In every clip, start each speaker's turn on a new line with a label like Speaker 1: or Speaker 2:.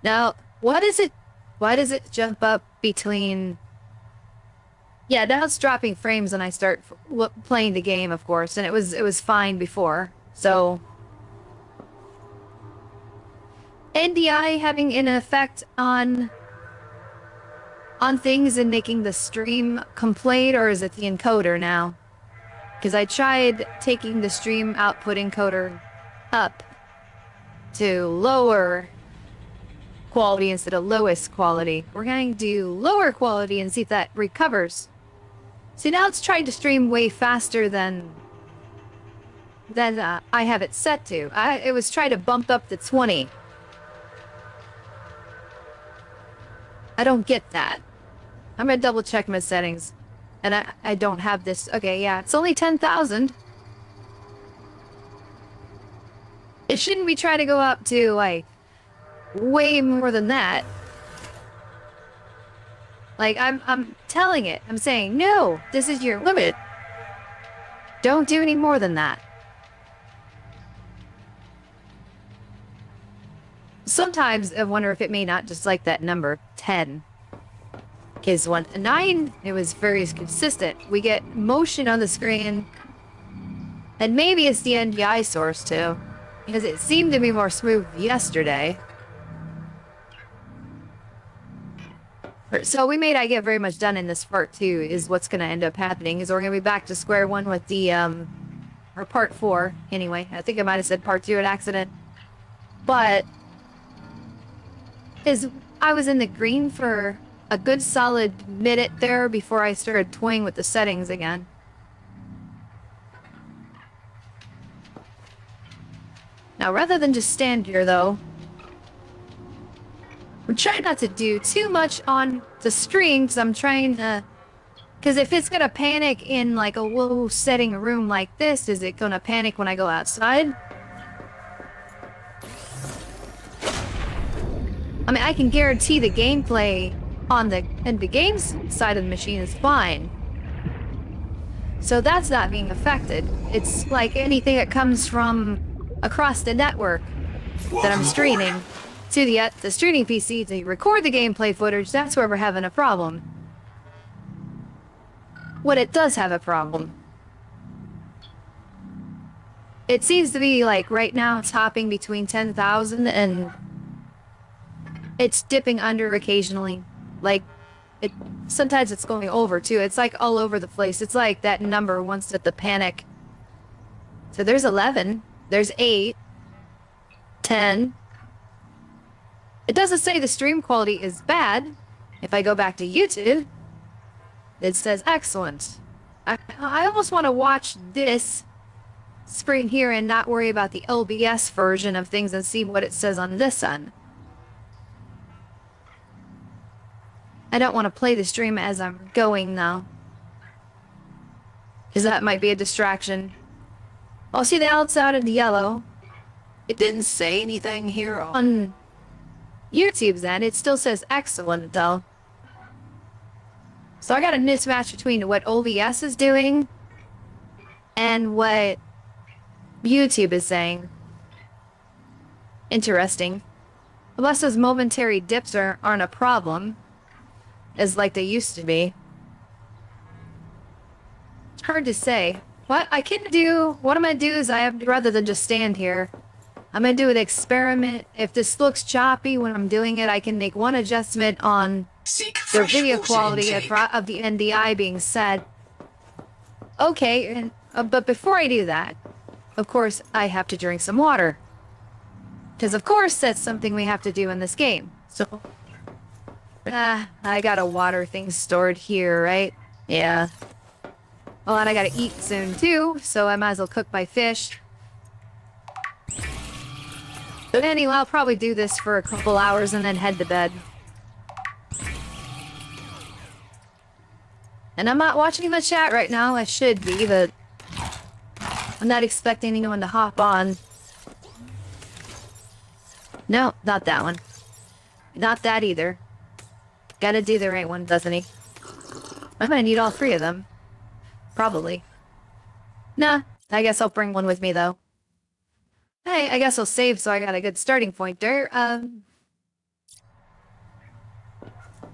Speaker 1: Now, what is it? Why does it jump up between... Yeah, now it's dropping frames when I start playing the game, of course, and it was fine before. So, NDI having an effect on things and making the stream complete, or is it the encoder now? Because I tried taking the stream output encoder up to lower quality instead of lowest quality. We're going to do lower quality and see if that recovers. See, now it's trying to stream way faster than I have it set to. It was trying to bump up to 20. I don't get that. I'm gonna double check my settings. And I don't have this. Okay, yeah, it's only 10,000. It shouldn't be trying to go up to, like, way more than that. Like, I'm telling it. I'm saying, no, this is your limit. Don't do any more than that. Sometimes I wonder if it may not just like that number, 10. Because 9, it was very consistent. We get motion on the screen. And maybe it's the NDI source, too. Because it seemed to be more smooth yesterday. So we may not get very much done in this part 2, is what's going to end up happening. Is we're going to be back to square one with the, or part 4, anyway. I think I might have said part 2 an accident. But... I was in the green for a good solid minute there before I started toying with the settings again. Now, rather than just stand here, though, I'm trying not to do too much on the stream, because I'm trying to... Because if it's going to panic in, like, a low setting room like this, is it going to panic when I go outside? I mean, I can guarantee the gameplay on the game's side of the machine is fine. So that's not being affected. It's like anything that comes from across the network that I'm streaming to the streaming PC to record the gameplay footage. That's where we're having a problem. When it does have a problem, it seems to be like right now it's hopping between 10,000 and it's dipping under occasionally. Like, sometimes it's going over too. It's like all over the place. It's like that number wants at the panic. So there's 11. There's 8. 10. It doesn't say the stream quality is bad. If I go back to YouTube, it says excellent. I almost want to watch this screen here and not worry about the LBS version of things and see what it says on this end. I don't want to play the stream as I'm going, though. Because that might be a distraction. I'll see the outside of the yellow.
Speaker 2: It didn't say anything here
Speaker 1: on YouTube's end. It still says excellent, though. So I got a mismatch between what OBS is doing and what YouTube is saying. Interesting. Unless those momentary dips aren't a problem, as like they used to be. It's hard to say. What I'm gonna do is rather than just stand here, I'm gonna do an experiment. If this looks choppy when I'm doing it, I can make one adjustment on the video quality of the NDI being set. Okay, but before I do that, of course, I have to drink some water. Because of course that's something we have to do in this game. So, I got a water thing stored here, right? Yeah. Well, and I gotta eat soon too, so I might as well cook my fish. But anyway, I'll probably do this for a couple hours and then head to bed. And I'm not watching the chat right now. I should be, but I'm not expecting anyone to hop on. No, not that one. Not that either. Gotta do the right one, doesn't he? I'm gonna need all 3 of them. Probably. Nah, I guess I'll bring one with me, though. Hey, I guess I'll save so I got a good starting point there.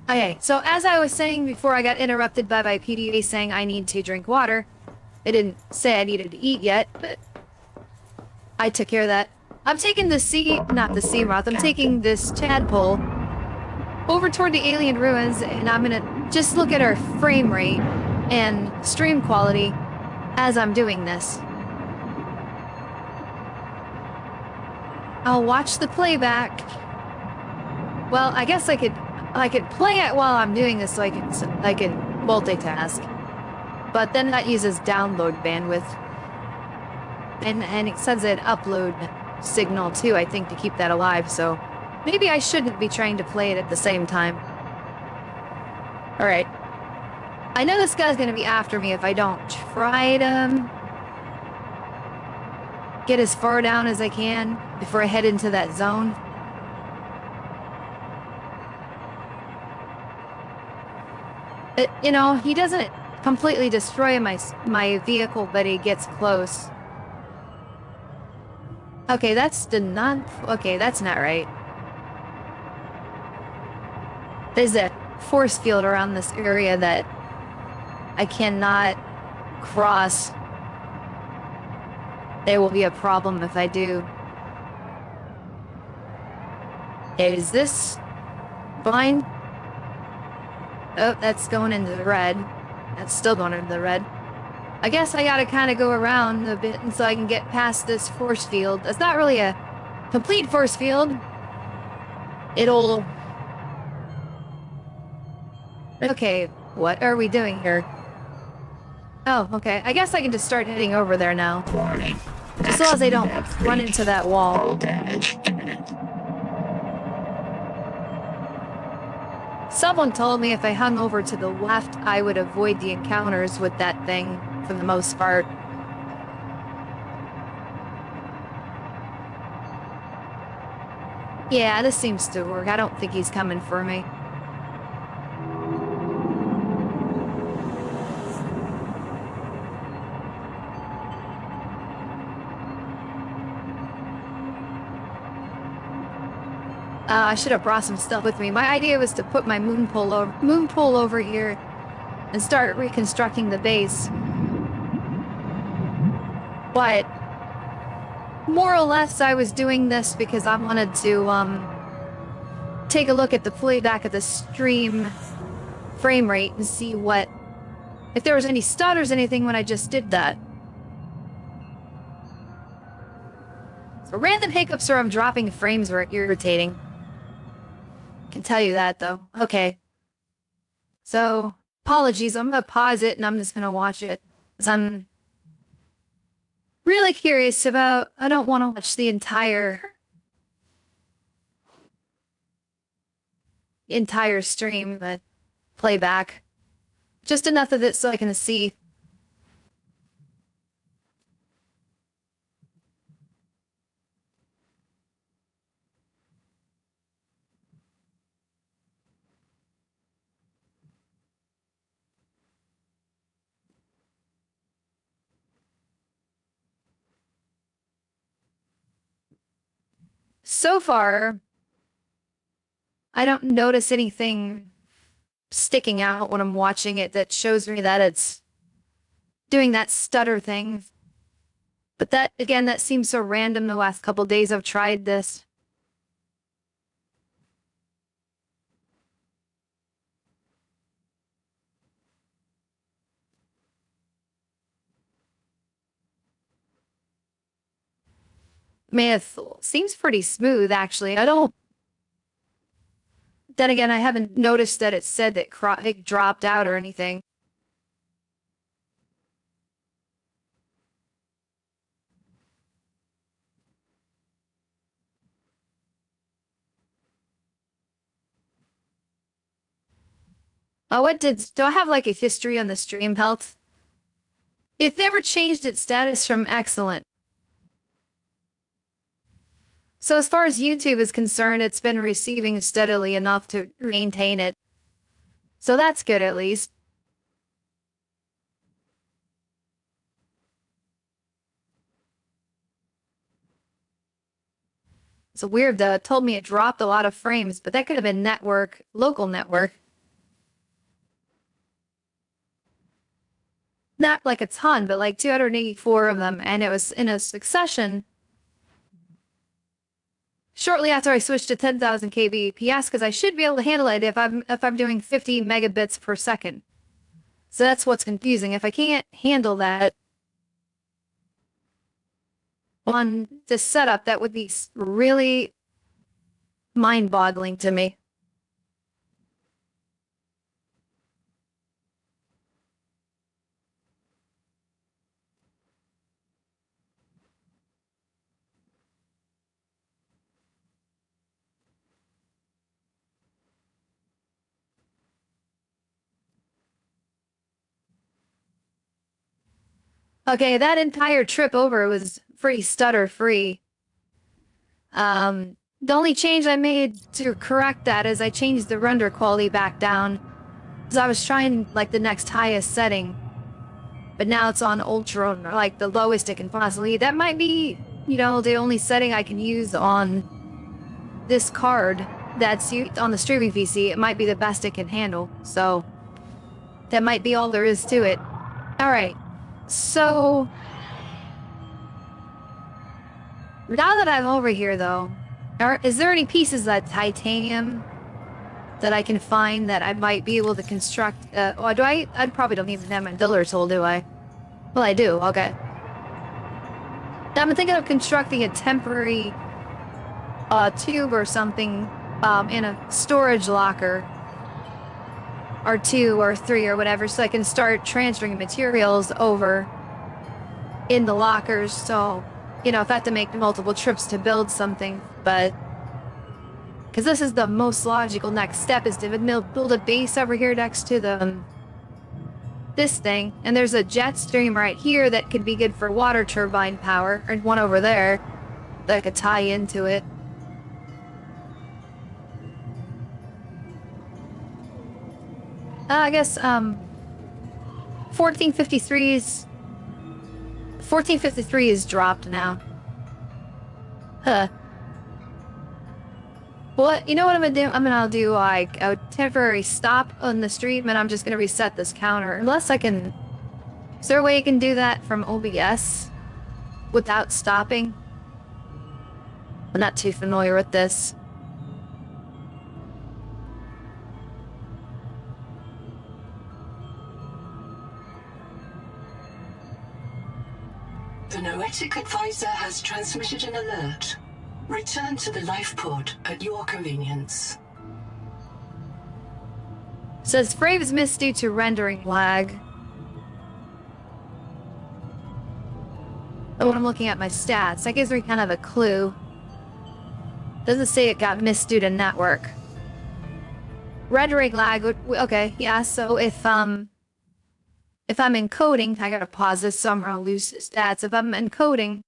Speaker 1: Okay, so as I was saying before I got interrupted by my PDA saying I need to drink water, it didn't say I needed to eat yet, but I took care of that. I'm taking the not the sea moth, I'm taking this tadpole over toward the alien ruins, and I'm gonna just look at our frame rate and stream quality as I'm doing this. I'll watch the playback. Well, I guess I could play it while I'm doing this so I can multitask. But then that uses download bandwidth. And it sends an upload signal too, I think, to keep that alive, so maybe I shouldn't be trying to play it at the same time. Alright. I know this guy's gonna be after me if I don't try to get as far down as I can before I head into that zone. You know, he doesn't completely destroy my vehicle, but he gets close. Okay, that's okay, that's not right. There's a force field around this area that I cannot cross. There will be a problem if I do. Is this fine? Oh, that's going into the red. That's still going into the red. I guess I gotta kind of go around a bit so I can get past this force field. It's not really a complete force field. It'll... Okay, what are we doing here? Oh, okay. I guess I can just start heading over there now. Just as long as I don't run into that wall. Someone told me if I hung over to the left, I would avoid the encounters with that thing for the most part. Yeah, this seems to work. I don't think he's coming for me. I should have brought some stuff with me. My idea was to put my moonpool over here and start reconstructing the base. But more or less I was doing this because I wanted to take a look at the playback of the stream frame rate and see if there was any stutters or anything when I just did that. So random hiccups or I'm dropping frames were irritating. Can tell you that though. Okay. So, apologies, I'm gonna pause it and I'm just gonna watch it. 'Cause I'm really curious about, I don't want to watch the entire stream, but playback. Just enough of it so I can see. So far, I don't notice anything sticking out when I'm watching it that shows me that it's doing that stutter thing. But that, again, that seems so random the last couple days I've tried this. Man, it seems pretty smooth, actually. Then again, I haven't noticed that it said that it dropped out or anything. Oh, do I have like a history on the stream health? It never changed its status from excellent. So as far as YouTube is concerned, it's been receiving steadily enough to maintain it. So that's good at least. It's weird though, it told me it dropped a lot of frames, but that could have been local network. not like a ton, but like 284 of them, and it was in a succession shortly after I switched to 10,000 kbps, because I should be able to handle it if I'm doing 50 megabits per second. So that's what's confusing. If I can't handle that on this setup, that would be really mind-boggling to me. Okay, that entire trip over was pretty stutter-free. The only change I made to correct that is I changed the render quality back down. Because I was trying, like, the next highest setting. But now it's on ultra, or like, the lowest it can possibly. That might be, you know, the only setting I can use on this card that's on the streaming PC. It might be the best it can handle. So, that might be all there is to it. Alright. So, now that I'm over here, though, is there any pieces of titanium that I can find that I might be able to construct? I probably don't even have my builder tool, do I? Well, I do. Okay. I'm thinking of constructing a temporary tube or something in a storage locker, or 2 or 3 or whatever, so I can start transferring materials over in the lockers. So, you know, if I have to make multiple trips to build something, but because this is the most logical next step, is to build a base over here next to the this thing, and there's a jet stream right here that could be good for water turbine power, and one over there that could tie into it. I guess 1453 is dropped now. Huh. Well, you know what I'm gonna do? I'll do like a temporary stop on the stream, and I'm just gonna reset this counter. Unless I can... Is there a way you can do that from OBS without stopping? I'm not too familiar with this.
Speaker 3: The Noetic Advisor has transmitted an alert. Return to the life pod at your convenience.
Speaker 1: Says frames missed due to rendering lag. Oh, when I'm looking at my stats, that gives me kind of a clue. Doesn't say it got missed due to network. Rendering lag would... Okay, yeah, so if I'm encoding, I gotta pause this so I'm gonna lose the stats. If I'm encoding,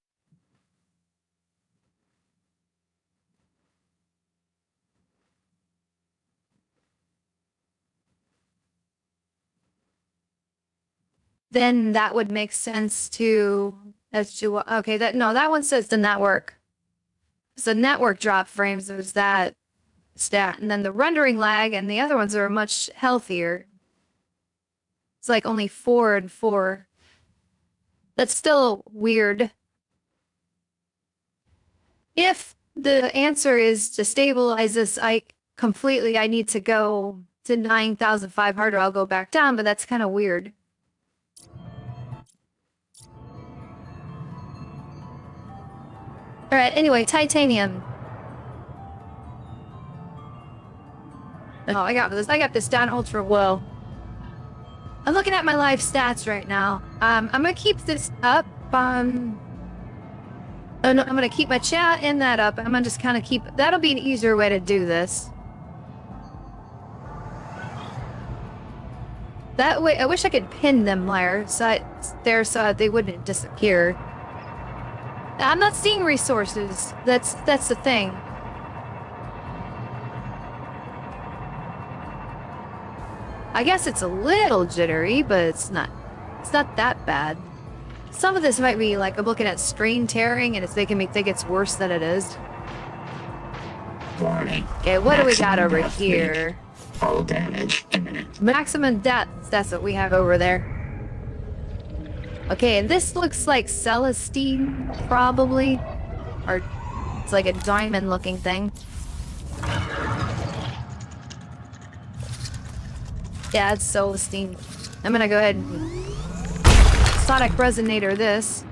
Speaker 1: then that would make sense to... Okay, that one says the network. So network drop frames, there's that stat. And then the rendering lag and the other ones are much healthier. It's like only 4 and 4. That's still weird. If the answer is to stabilize this completely, I need to go to 9,500, I'll go back down, but that's kind of weird. Alright, anyway, titanium. Oh, I got this down ultra well. I'm looking at my live stats right now. I'm gonna keep this up. I'm gonna keep my chat in that up. I'm gonna just kind of keep... That'll be an easier way to do this. That way, I wish I could pin them there so they wouldn't disappear. I'm not seeing resources. That's the thing. I guess it's a little jittery, but it's not that bad. Some of this might be like I'm looking at screen tearing, and it's making me think it's worse than it is.
Speaker 4: Warning.
Speaker 1: Okay, what do we got over here?
Speaker 4: All damage imminent.
Speaker 1: Maximum death. That's what we have over there. Okay, and this looks like Celestine, probably. Or it's like a diamond looking thing. Yeah, it's Celestine. I'm gonna go ahead and sonic resonator this.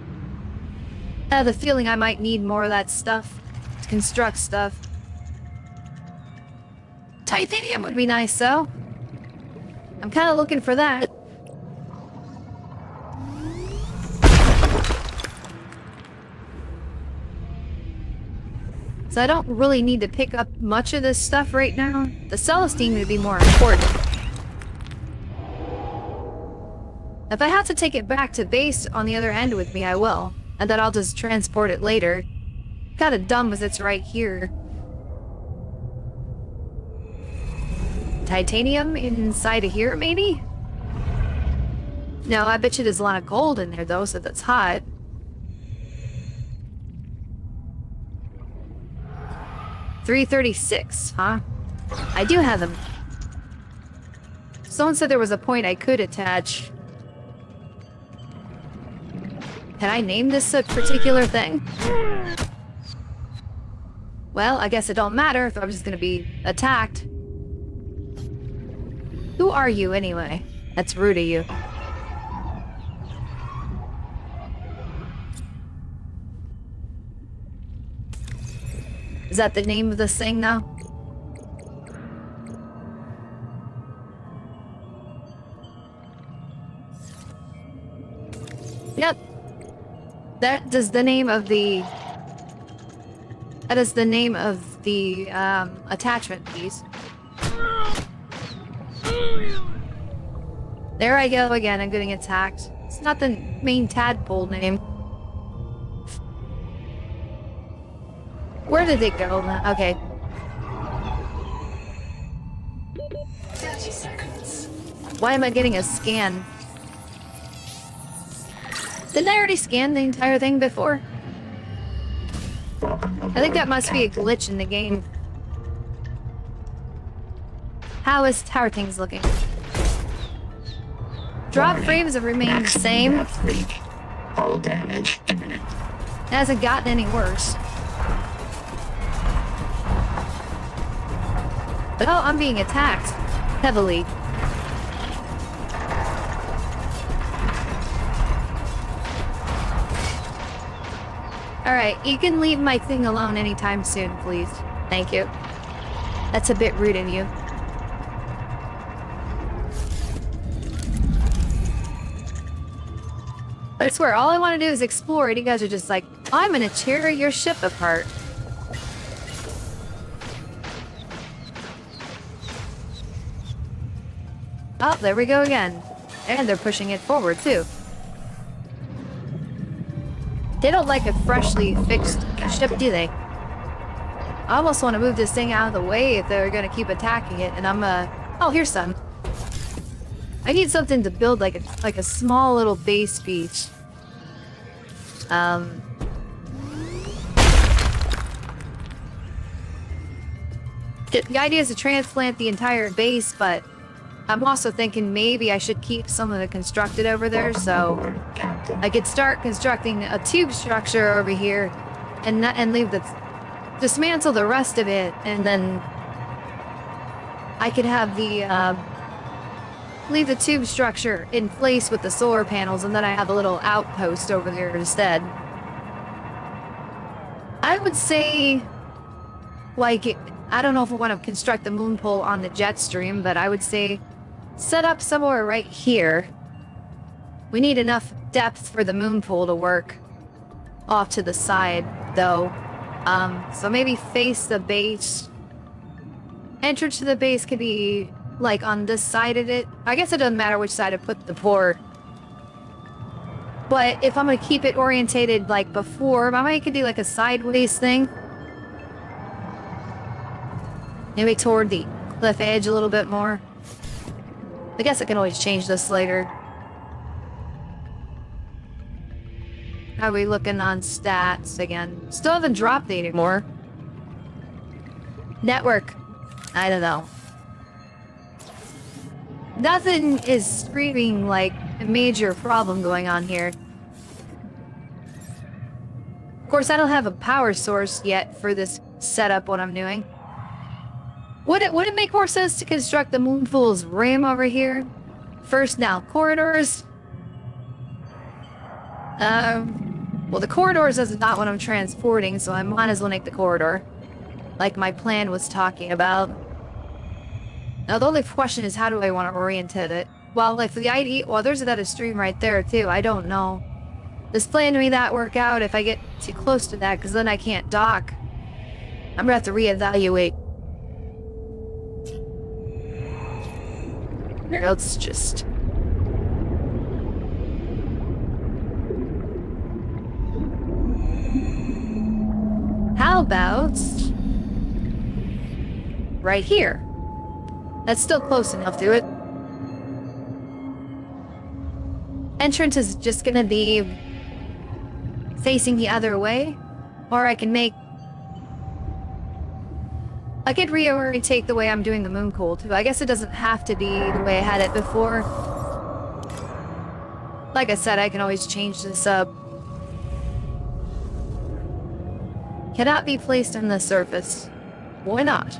Speaker 1: I have the feeling I might need more of that stuff to construct stuff. Titanium would be nice, though. I'm kind of looking for that. So I don't really need to pick up much of this stuff right now. The Celestine would be more important. If I have to take it back to base on the other end with me, I will. And then I'll just transport it later. Kinda dumb as it's right here. Titanium inside of here, maybe? No, I bet you there's a lot of gold in there, though, so that's hot. $336, huh? I do have them. Someone said there was a point I could attach. Can I name this a particular thing? Well, I guess it don't matter if I'm just gonna be attacked. Who are you, anyway? That's rude of you. Is that the name of this thing now? Yep. That is the name of the... That is the name of the, attachment piece. There I go again, I'm getting attacked. It's not the main tadpole name. Where did it go? Okay.
Speaker 3: 30 seconds.
Speaker 1: Why am I getting a scan? Didn't I already scan the entire thing before? I think that must be a glitch in the game. How is tower things looking? Drop frames have remained the same.
Speaker 4: Hull damage imminent.
Speaker 1: It hasn't gotten any worse. But oh, I'm being attacked. Heavily. Alright, you can leave my thing alone anytime soon, please. Thank you. That's a bit rude of you. I swear, all I want to do is explore, and you guys are just like, I'm gonna tear your ship apart. Oh, there we go again. And they're pushing it forward, too. They don't like a freshly fixed ship, do they? I almost want to move this thing out of the way if they're gonna keep attacking it, and I'm oh, here's some. I need something to build like a small little base piece. The idea is to transplant the entire base, but I'm also thinking maybe I should keep some of it constructed over there, so I could start constructing a tube structure over here, and leave dismantle the rest of it, and then I could have the leave the tube structure in place with the solar panels, and then I have a little outpost over there instead. I would say, like, I don't know if I want to construct the moonpool on the jet stream, but I would say set up somewhere right here. We need enough depth for the moonpool to work off to the side, though. So maybe face the base. Entrance to the base could be like on this side of it. I guess it doesn't matter which side I put the port. But if I'm gonna keep it orientated like before, I might could do like a sideways thing. Maybe toward the cliff edge a little bit more. I guess I can always change this later. How are we looking on stats again? Still haven't dropped any more. Network. I don't know. Nothing is screaming like a major problem going on here. Of course, I don't have a power source yet for this setup, what I'm doing. Would it make more sense to construct the moonpool's rim over here? First now, corridors. Well, the corridors is not what I'm transporting, so I might as well make the corridor. Like my plan was talking about. Now, the only question is, how do I want to orientate it? Well, if the idea... Well, there's another stream right there, too. I don't know. This plan may not work out if I get too close to that, because then I can't dock. I'm gonna have to reevaluate. Let's just... How about... right here? That's still close enough to it. Entrance is just gonna be facing the other way, or I can make... I could reorientate the way I'm doing the moonpool too. I guess it doesn't have to be the way I had it before. Like I said, I can always change this up. Cannot be placed on the surface. Why not?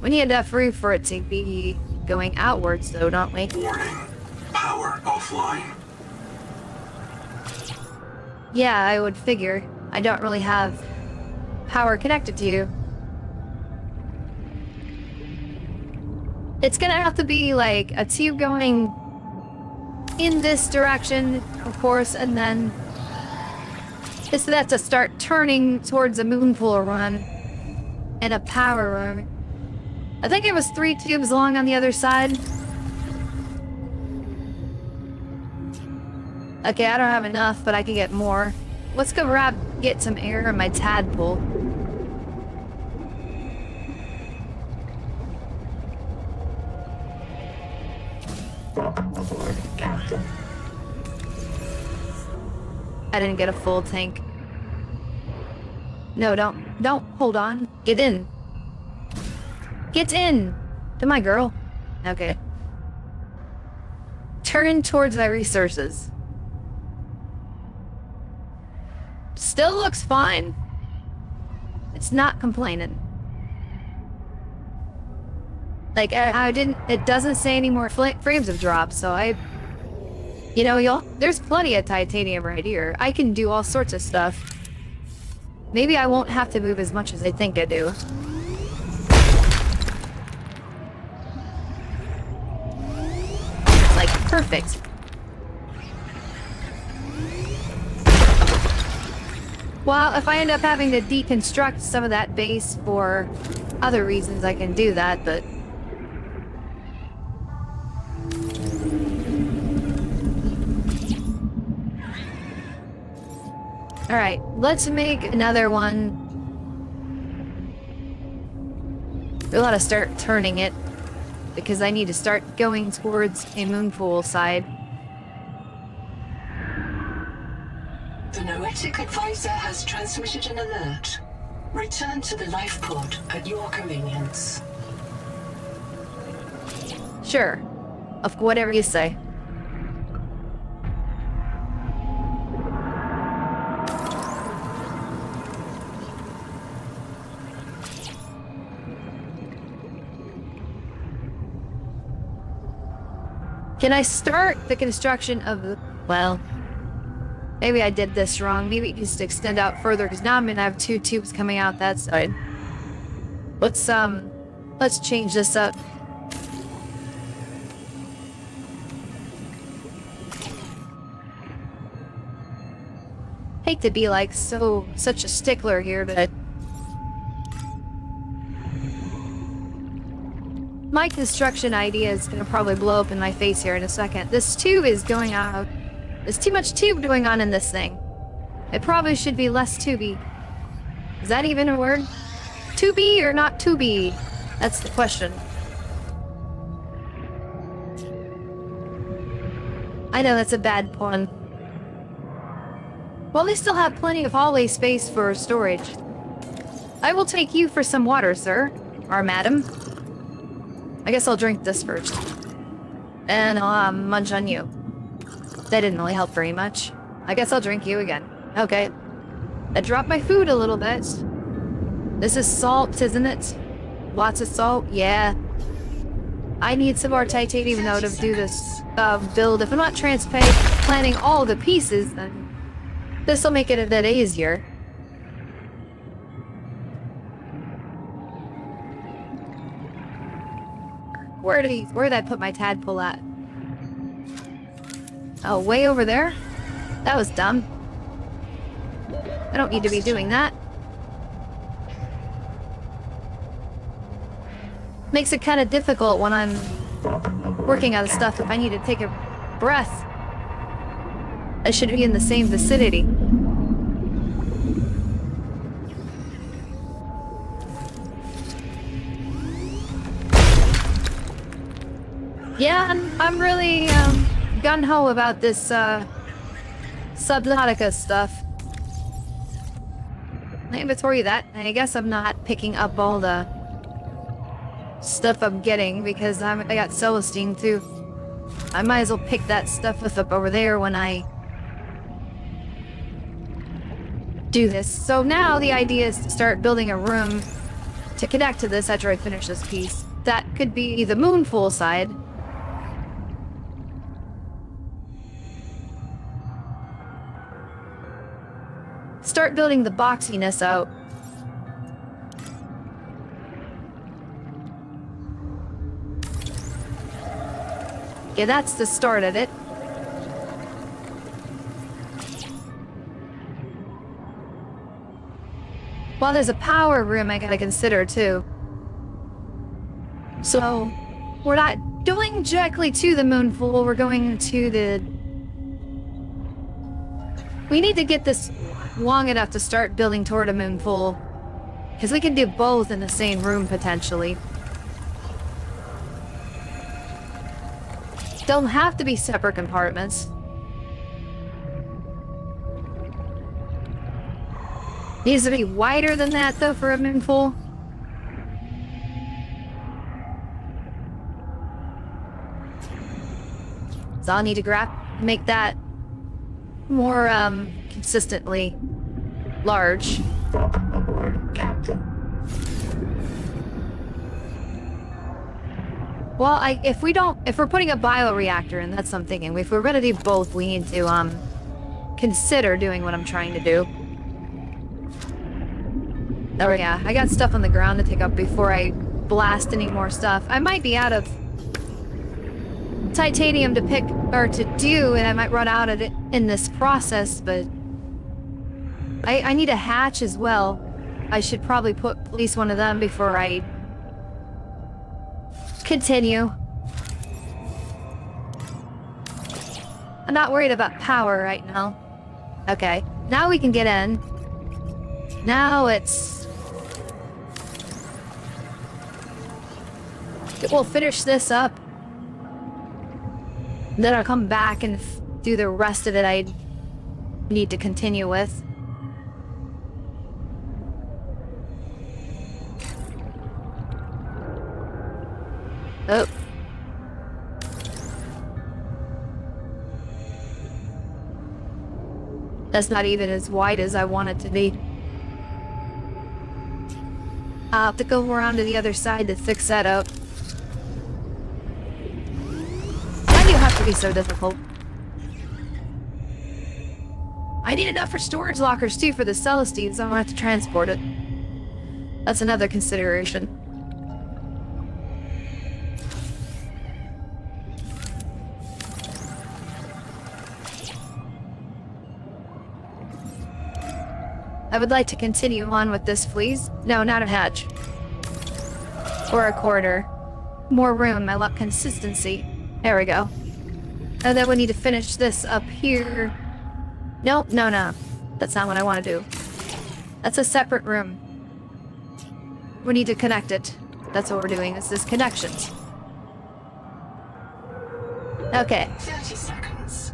Speaker 1: We need enough room for it to be going outwards, though, don't we?
Speaker 5: Warning. Power offline.
Speaker 1: Yeah, I would figure. I don't really have power connected to you. It's gonna have to be like a tube going in this direction, of course, and then this would have to start turning towards a moonpool run and a power run. I think it was 3 tubes long on the other side. Okay, I don't have enough, but I can get more. Let's go get some air in my tadpole.
Speaker 4: Welcome aboard, Captain.
Speaker 1: I didn't get a full tank. No, don't. Hold on. Get in. Get in! To my girl. Okay. Turn towards my resources. Still looks fine. It's not complaining. Like, I didn't... It doesn't say any more frames have dropped, so I... You know, there's plenty of titanium right here. I can do all sorts of stuff. Maybe I won't have to move as much as I think I do. Like, perfect. Well, if I end up having to deconstruct some of that base for other reasons, I can do that, but... Alright, let's make another one. We'll have to start turning it, because I need to start going towards a moonpool side.
Speaker 3: The Noetic Advisor has transmitted an alert. Return to the life pod at your convenience.
Speaker 1: Sure. Of whatever you say. Can I start the construction of the... Well... Maybe I did this wrong. Maybe it needs to extend out further, because now I'm gonna have 2 tubes coming out that side. Let's change this up. Hate to be like such a stickler here, but my construction idea is gonna probably blow up in my face here in a second. This tube is going out. There's too much tube going on in this thing. It probably should be less tubey. Is that even a word? Tubey or not tubey? That's the question. I know that's a bad pun. Well, they still have plenty of hallway space for storage. I will take you for some water, sir. Or madam. I guess I'll drink this first. And I'll munch on you. That didn't really help very much. I guess I'll drink you again. Okay. I dropped my food a little bit. This is salt, isn't it? Lots of salt? Yeah. I need some more titanium though to do this build. If I'm not planting all the pieces, then this will make it a bit easier. Where did I put my tadpole at? Oh, way over there? That was dumb. I don't need to be doing that. Makes it kind of difficult when I'm working on stuff if I need to take a breath. I should be in the same vicinity. Yeah, I'm really gung-ho about this Subnautica stuff. I inventory that, and I guess I'm not picking up all the stuff I'm getting because I got Celestine too. I might as well pick that stuff up over there when I do this. So now the idea is to start building a room to connect to this after I finish this piece. That could be the moonpool side. Start building the boxiness out. Yeah, that's the start of it. Well, there's a power room I gotta consider too. So, we're not going directly to the moonpool, we're going to the... We need to get this long enough to start building toward a moonpool. Because we can do both in the same room, potentially. Don't have to be separate compartments. Needs to be wider than that, though, for a moonpool. So I'll need to make that more, consistently large.
Speaker 4: Welcome aboard, Captain.
Speaker 1: Well, if we're putting a bioreactor in, that's something, and if we're gonna do both, we need to, consider doing what I'm trying to do. Oh yeah, I got stuff on the ground to take up before I blast any more stuff. I might be out of titanium to pick, or to do, and I might run out of it in this process, but I need a hatch as well. I should probably put at least one of them before I continue. I'm not worried about power right now. Okay, now we can get in. Now we'll finish this up. Then I'll come back and do the rest of it I need to continue with. Oh. That's not even as wide as I want it to be. I'll have to go around to the other side to fix that up. Why do you have to be so difficult? I need enough for storage lockers too for the Celestines, so I'm gonna have to transport it. That's another consideration. I would like to continue on with this, please. No, not a hatch. Or a corridor. More room, I want consistency. There we go. And then we need to finish this up here. Nope, no. That's not what I want to do. That's a separate room. We need to connect it. That's what we're doing, is this connections. Okay.
Speaker 3: 30 seconds.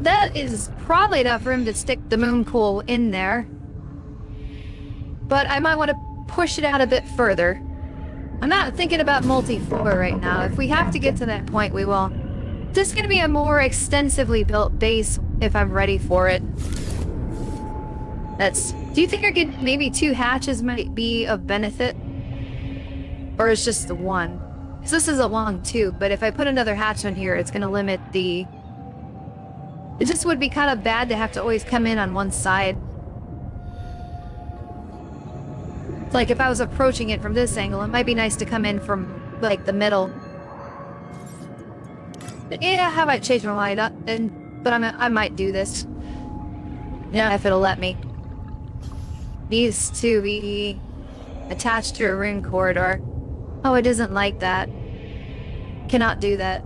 Speaker 1: That is probably enough room to stick the moonpool in there. But I might want to push it out a bit further. I'm not thinking about multi-floor right now. If we have to get to that point, we will. This is gonna be a more extensively built base if I'm ready for it. Do you think I could, maybe 2 hatches might be of benefit? Or is just the one? Because this is a long tube, but if I put another hatch on here, it's gonna limit the... It just would be kind of bad to have to always come in on one side. Like, if I was approaching it from this angle, it might be nice to come in from, like, the middle. But yeah, I might change my mind up, but I might do this. Yeah, if it'll let me. These two be attached to a ring corridor. Oh, it isn't like that. Cannot do that.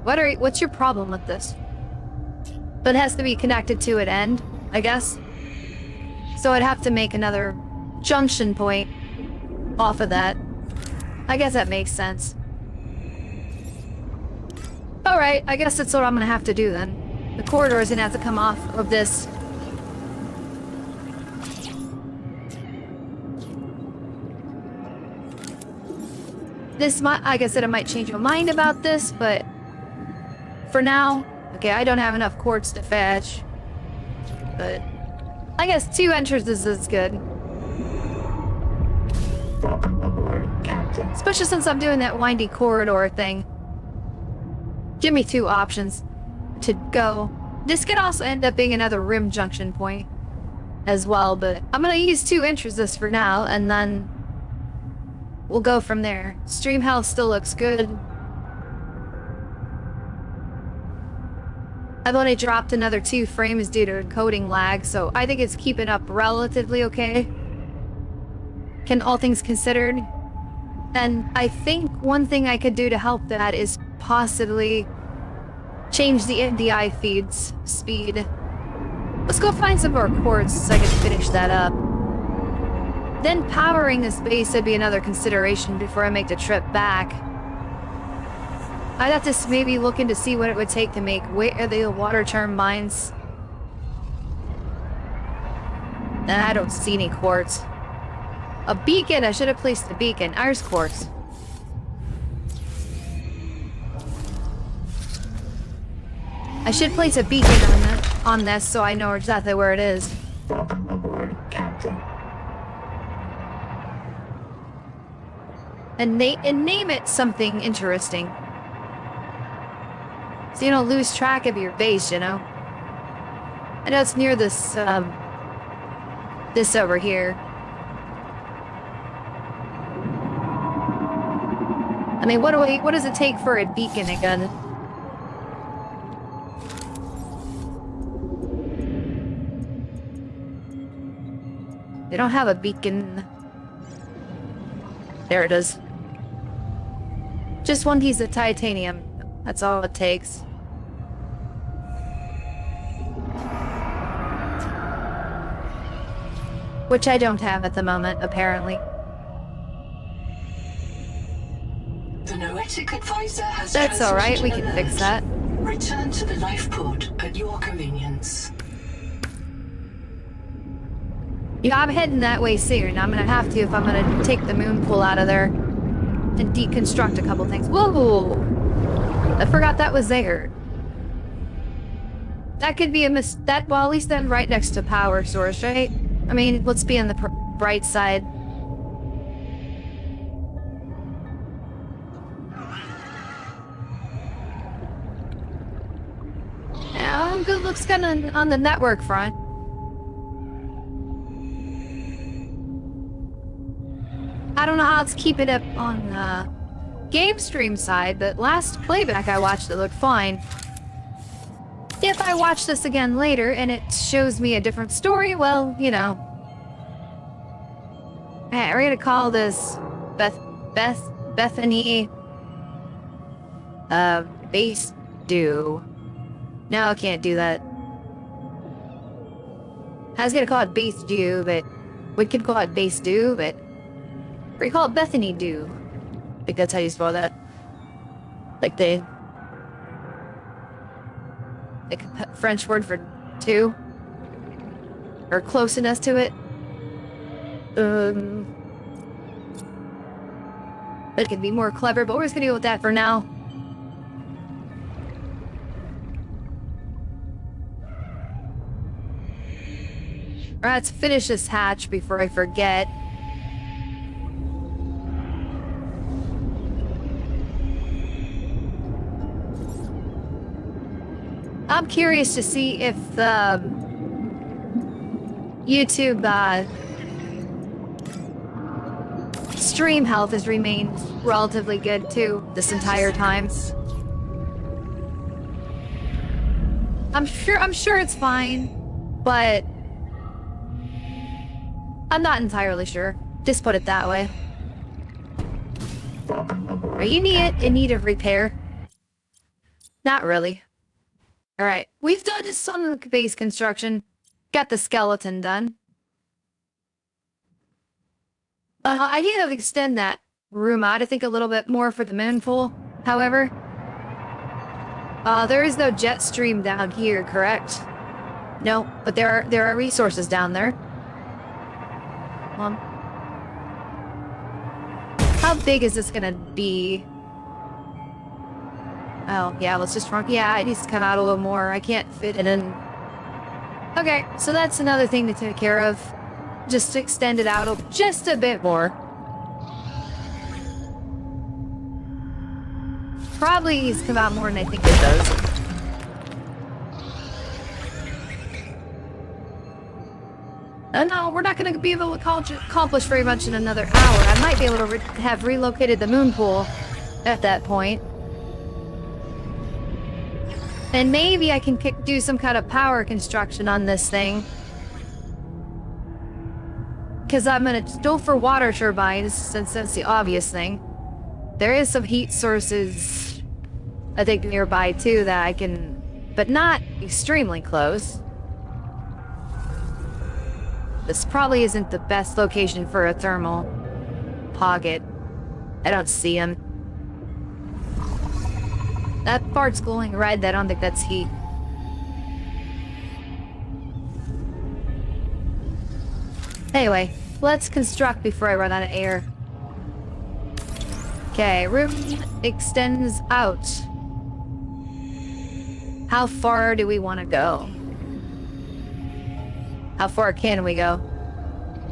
Speaker 1: What's your problem with this? But it has to be connected to an end, I guess. So I'd have to make another junction point off of that. I guess that makes sense. Alright, I guess that's what I'm gonna have to do then. The corridor is gonna have to come off of this. This might, like I said, I might change my mind about this, but for now, okay, I don't have enough quartz to fetch. But I guess 2 entrances is good. Especially since I'm doing that windy corridor thing. Give me 2 options to go. This could also end up being another rim junction point as well, but I'm gonna use 2 entrances for now, and then we'll go from there. Stream health still looks good. I've only dropped another 2 frames due to encoding lag, so I think it's keeping up relatively okay. All things considered. And I think one thing I could do to help that is possibly change the NDI feed's speed. Let's go find some more quartz so I can finish that up. Then powering this base would be another consideration before I make the trip back. I'd have to maybe look into see what it would take to make the water term mines. And I don't see any quartz. A beacon! I should have placed the beacon. Iris quartz. I should place a beacon on this so I know exactly where it is.
Speaker 4: Welcome aboard, Captain.
Speaker 1: And name it something interesting. So you don't lose track of your base, you know? I know it's near this, this over here. I mean, what does it take for a beacon again? They don't have a beacon. There it is. Just one piece of titanium. That's all it takes. Which I don't have at the moment, apparently.
Speaker 3: The Noetic advisor has
Speaker 1: That's alright, we
Speaker 3: transmitted
Speaker 1: can
Speaker 3: an
Speaker 1: fix
Speaker 3: alert.
Speaker 1: that.
Speaker 3: Return to the life pod at your convenience.
Speaker 1: Yeah, I'm heading that way soon. I'm gonna have to if I'm gonna take the moonpool out of there and deconstruct a couple things. Whoa! I forgot that was there. That could be a well, at least then right next to power source, right? I mean, let's be on the bright side. Yeah, good looks good on the network front. I don't know how it's keeping up on the game stream side, but last playback I watched it looked fine. If I watch this again later and it shows me a different story, well, you know. Alright, we're gonna call this Bethany base do. No, I can't do that. I was gonna call it base do, but we could call it base do, but we call it Bethany do. I think that's how you spell that. Like the French word for two, or closeness to it. It can be more clever, but we're just gonna go with that for now. Alright, let's finish this hatch before I forget. I'm curious to see if the YouTube stream health has remained relatively good too this entire time. I'm sure it's fine, but I'm not entirely sure. Just put it that way. Are you in need of repair? Not really. Alright, we've done some base construction. Got the skeleton done. I need to extend that room out, I think, a little bit more for the moonpool. However, there is no jet stream down here, correct? No, but there are resources down there. How big is this gonna be? Oh, yeah, let's just run. Yeah, it needs to come out a little more. I can't fit it in. Okay, so that's another thing to take care of. Just extend it out just a bit more. Probably needs to come out more than I think it does. No, we're not going to be able to accomplish very much in another hour. I might be able to have relocated the moonpool at that point. And maybe I can do some kind of power construction on this thing. Because I'm going to go for water turbines, since that's the obvious thing. There is some heat sources, I think, nearby too that I can... But not extremely close. This probably isn't the best location for a thermal pocket. I don't see him. That part's glowing red. I don't think that's heat. Anyway, let's construct before I run out of air. Okay, room extends out. How far do we want to go? How far can we go?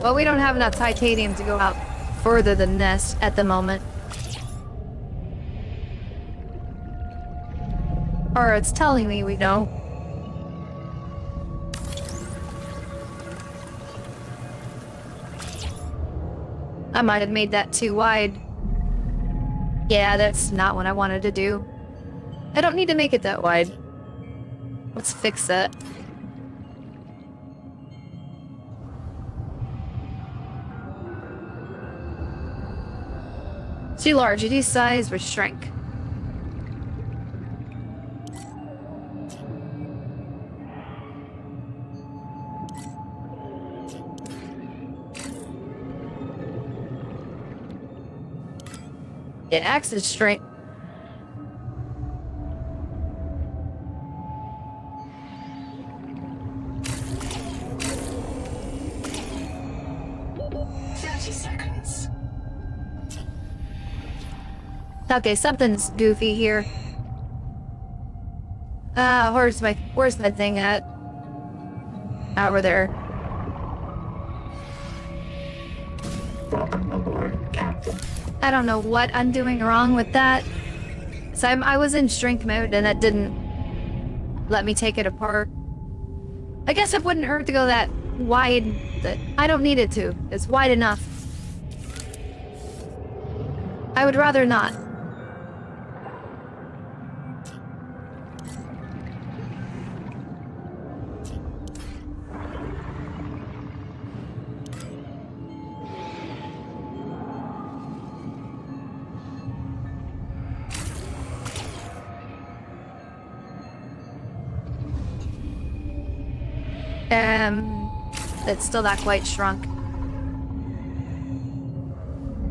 Speaker 1: Well, we don't have enough titanium to go out further than this at the moment. Or it's telling me we know. I might have made that too wide. Yeah, that's not what I wanted to do. I don't need to make it that wide. Let's fix that. Too large. It is size, but shrink. It acts as straight. Okay, something's goofy here. Where's my thing at? Over there.
Speaker 4: Welcome aboard, Captain.
Speaker 1: I don't know what I'm doing wrong with that. So I was in shrink mode and that didn't let me take it apart. I guess it wouldn't hurt to go that wide. I don't need it to. It's wide enough. I would rather not. It's still not quite shrunk.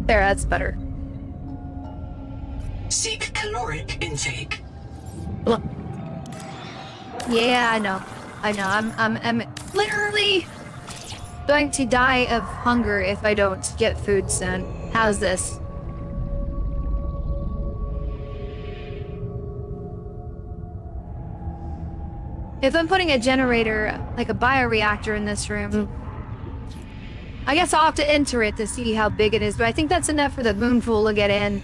Speaker 1: There, that's better.
Speaker 3: Seek caloric intake.
Speaker 1: Look. Yeah, I know. I'm literally going to die of hunger if I don't get food soon. How's this? If I'm putting a generator, like a bioreactor in this room, I guess I'll have to enter it to see how big it is, but I think that's enough for the moonpool to get in.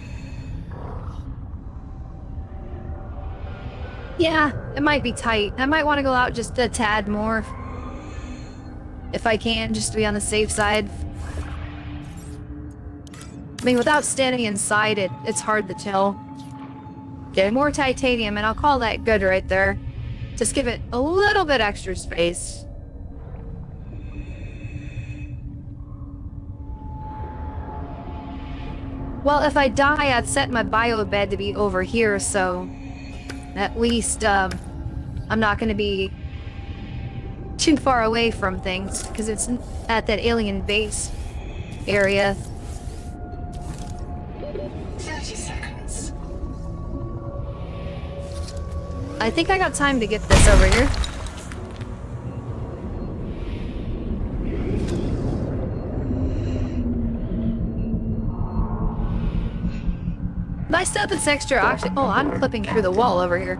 Speaker 1: Yeah, it might be tight. I might want to go out just a tad more. If I can, just to be on the safe side. I mean, without standing inside it, it's hard to tell. Okay, more titanium, and I'll call that good right there. Just give it a little bit extra space. Well, if I die, I'd set my bio bed to be over here, so at least I'm not going to be too far away from things, because it's at that alien base area.
Speaker 3: 30 seconds.
Speaker 1: I think I got time to get this over here. Nice stuff that's extra oxygen. Oh, I'm clipping through the wall over here.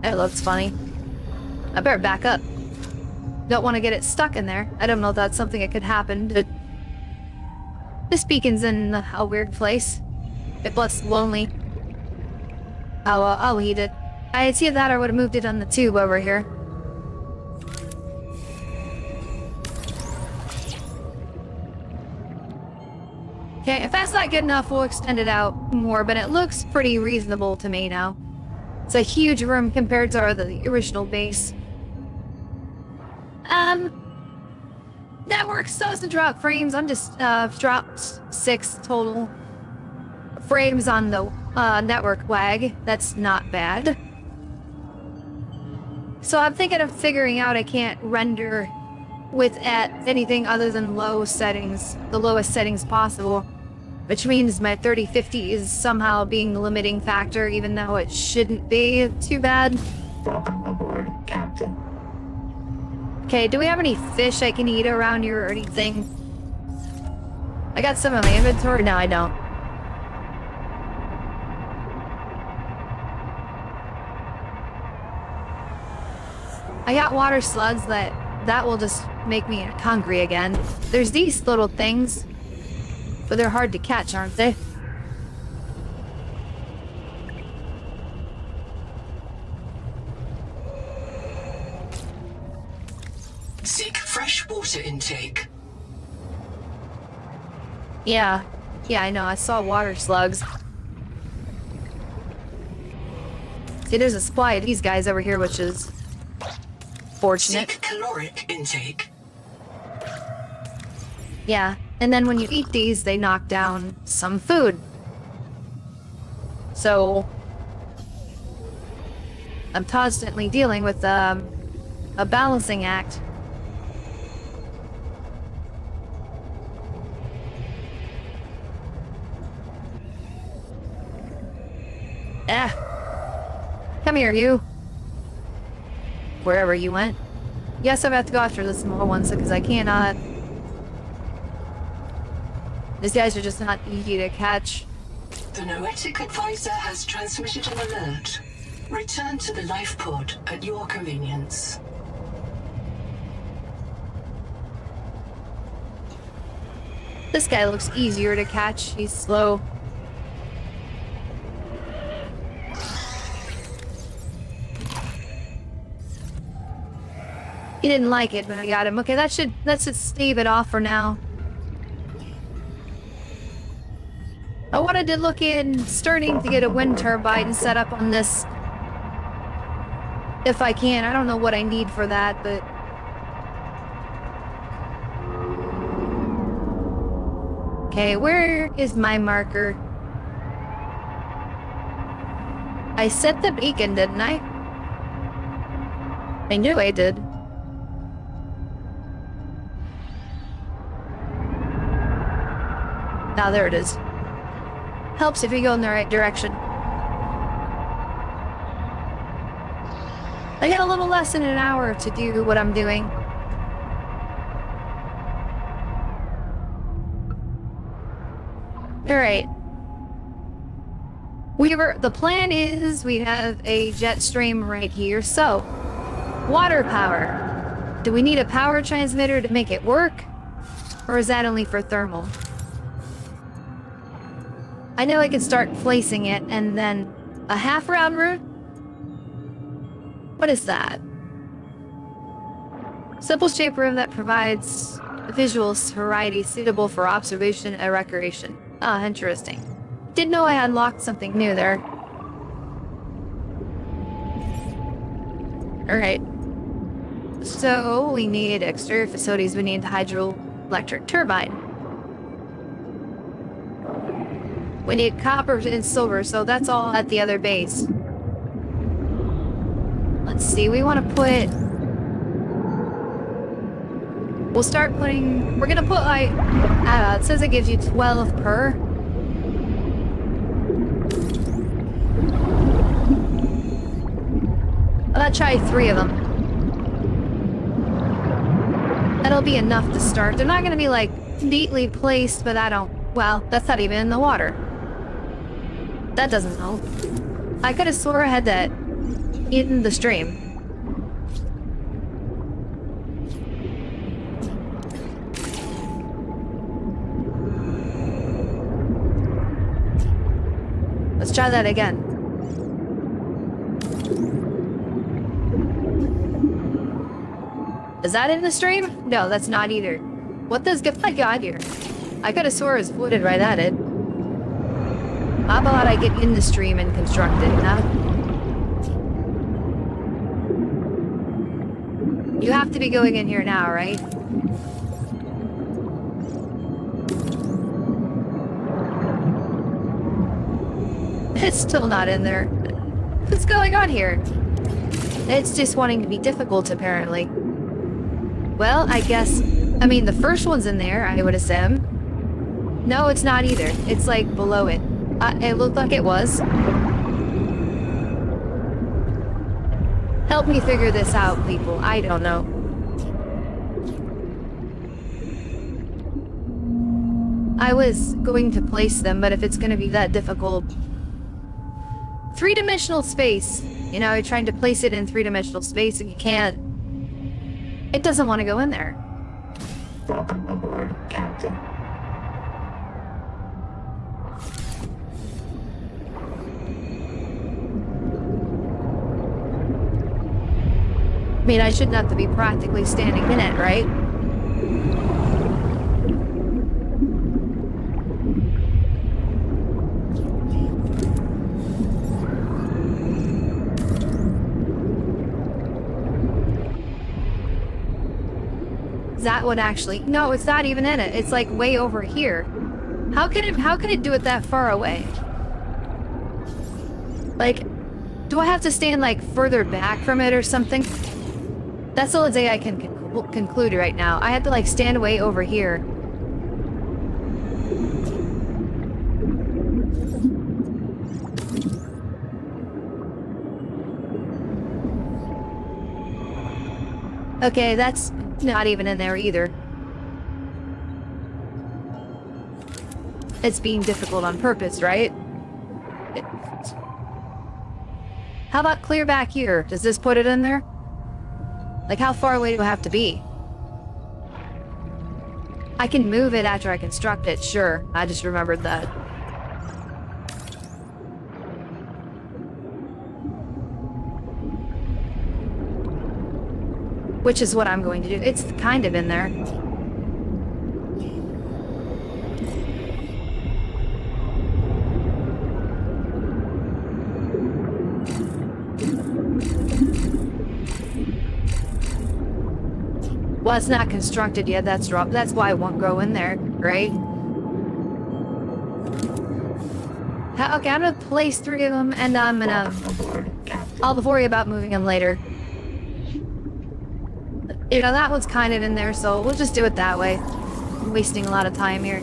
Speaker 1: That looks funny. I better back up. Don't want to get it stuck in there. I don't know if that's something that could happen. This beacon's in a weird place. It looks lonely. I'll eat it. I'd see that I would have moved it on the tube over here. Okay, if that's not good enough, we'll extend it out more, but it looks pretty reasonable to me now. It's a huge room compared to the original base. Network doesn't drop frames. I'm just dropped 6 total frames on the network lag. That's not bad. So I'm thinking of figuring out I can't render with at anything other than low settings, the lowest settings possible, which means my 3050 is somehow being the limiting factor, even though it shouldn't be too bad.
Speaker 4: Welcome aboard, Captain.
Speaker 1: Okay, do we have any fish I can eat around here or anything? I got some in my inventory. No, I don't. I got water slugs that will just make me hungry again. There's these little things, but they're hard to catch, aren't they?
Speaker 3: Seek fresh water intake.
Speaker 1: Yeah, I know. I saw water slugs. See, there's a supply of these guys over here, which is fortunate.
Speaker 3: Seek caloric intake.
Speaker 1: Yeah, and then when you eat these, they knock down some food. So I'm constantly dealing with a balancing act. Come here, you. Wherever you went. Yes, I'm about to go after the small ones because I cannot. These guys are just not easy to catch.
Speaker 3: The Noetic Advisor has transmitted an alert. Return to the life pod at your convenience.
Speaker 1: This guy looks easier to catch. He's slow. He didn't like it, but I got him. Okay, let's just stave it off for now. I wanted to look in starting to get a wind turbine set up on this. If I can. I don't know what I need for that, but... Okay, where is my marker? I set the beacon, didn't I? I knew I did. Now there it is. Helps if you go in the right direction. I got a little less than an hour to do what I'm doing. Alright. The plan is we have a jet stream right here, so Water power. Do we need a power transmitter to make it work? Or is that only for thermal? I know I could start placing it and then a half round route? What is that? Simple shape room that provides visual variety suitable for observation and recreation. Ah, interesting. Didn't know I unlocked something new there. Alright. So, we need exterior facilities. We need hydroelectric turbine. We need copper and silver, so that's all at the other base. Let's see, we want to put... We'll start putting... We're gonna put like... it says it gives you 12 per. I'll try 3 of them. That'll be enough to start. They're not gonna be like neatly placed, but I don't... Well, that's not even in the water. That doesn't help. I could have swore I had that in the stream. Let's try that again. Is that in the stream? No, that's not either. What does get my god here? I could have swore it was footed right at it. How about I get in the stream and construct it, huh? You have to be going in here now, right? It's still not in there. What's going on here? It's just wanting to be difficult, apparently. Well, I guess... I mean, the first one's in there, I would assume. No, it's not either. It's, like, below it. It looked like it was. Help me figure this out, people. I don't know. I was going to place them, but if it's going to be that difficult... 3-dimensional space. You know, you're trying to place it in 3-dimensional space and you can't. It doesn't want to go in there.
Speaker 4: Welcome aboard, Captain.
Speaker 1: I mean, I shouldn't have to be practically standing in it, right? That one actually... No, it's not even in it. It's like way over here. How can it do it that far away? Like, do I have to stand like further back from it or something? That's the only thing I can conclude right now. I have to like stand way over here. Okay, that's not even in there either. It's being difficult on purpose, right? How about clear back here? Does this put it in there? Like, how far away do I have to be? I can move it after I construct it, sure. I just remembered that. Which is what I'm going to do. It's kind of in there. Well, it's not constructed yet. That's why it won't go in there, right? Okay, I'm gonna place 3 of them, and I'm gonna... I'll worry about moving them later. You know, that one's kind of in there, so we'll just do it that way. I'm wasting a lot of time here.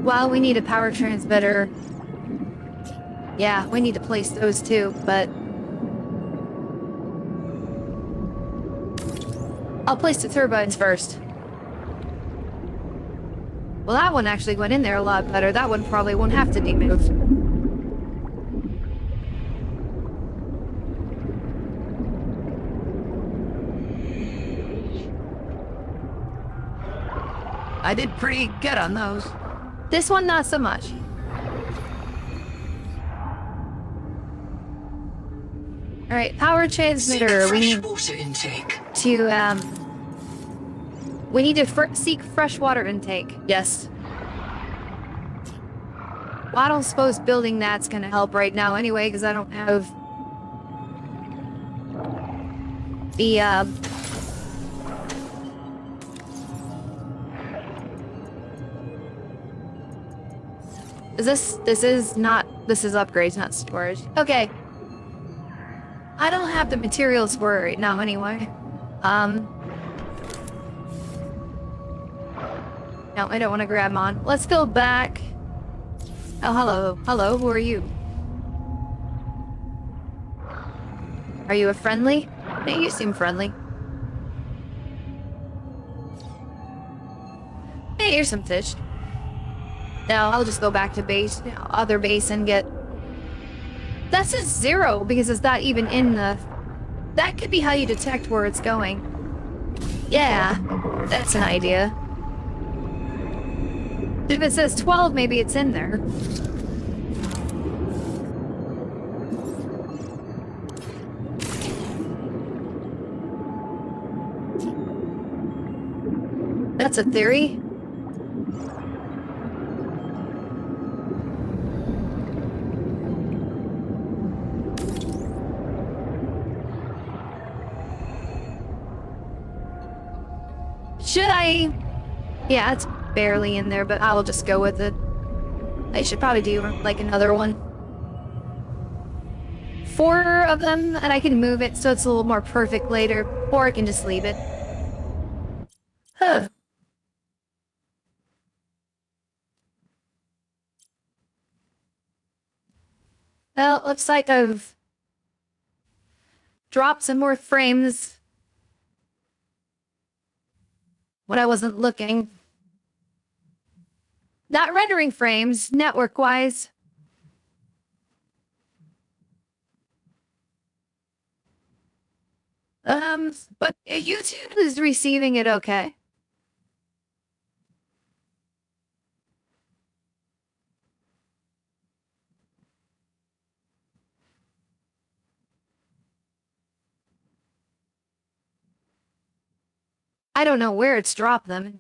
Speaker 1: Well, we need a power transmitter. Yeah, we need to place those too, but... I'll place the turbines first. Well, that one actually went in there a lot better. That one probably won't have to be moved.
Speaker 2: I did pretty good on those.
Speaker 1: This one, not so much. Alright, power transmitter. We need
Speaker 3: water intake.
Speaker 1: to, we need to seek fresh water intake. Yes. Well, I don't suppose building that's gonna help right now anyway, because I don't have the, this is upgrades, not storage. Okay. I don't have the materials for it right now anyway. No, I don't want to grab them on. Let's go back. Oh, hello. Hello, who are you? Are you a friendly? Hey, you seem friendly. Hey, here's some fish. Now, I'll just go back to base, other base and get... That says 0, because it's not even in the... That could be how you detect where it's going. Yeah, that's an idea. If it says 12, maybe it's in there. That's a theory. Should I? Yeah, it's barely in there, but I'll just go with it. I should probably do, like, another one. 4 of them, and I can move it so it's a little more perfect later, or I can just leave it. Huh. Well, looks like I've dropped some more frames when I wasn't looking. Not rendering frames, network-wise. But YouTube is receiving it okay. I don't know where it's dropped them.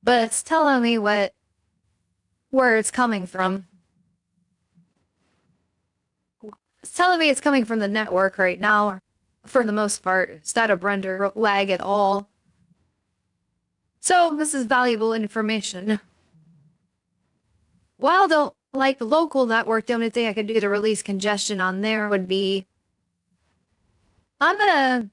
Speaker 1: But it's telling me where it's coming from. It's telling me it's coming from the network right now, for the most part. It's not a render lag at all. So, this is valuable information. While the local network, the only thing I could do to release congestion on there would be... I'm gonna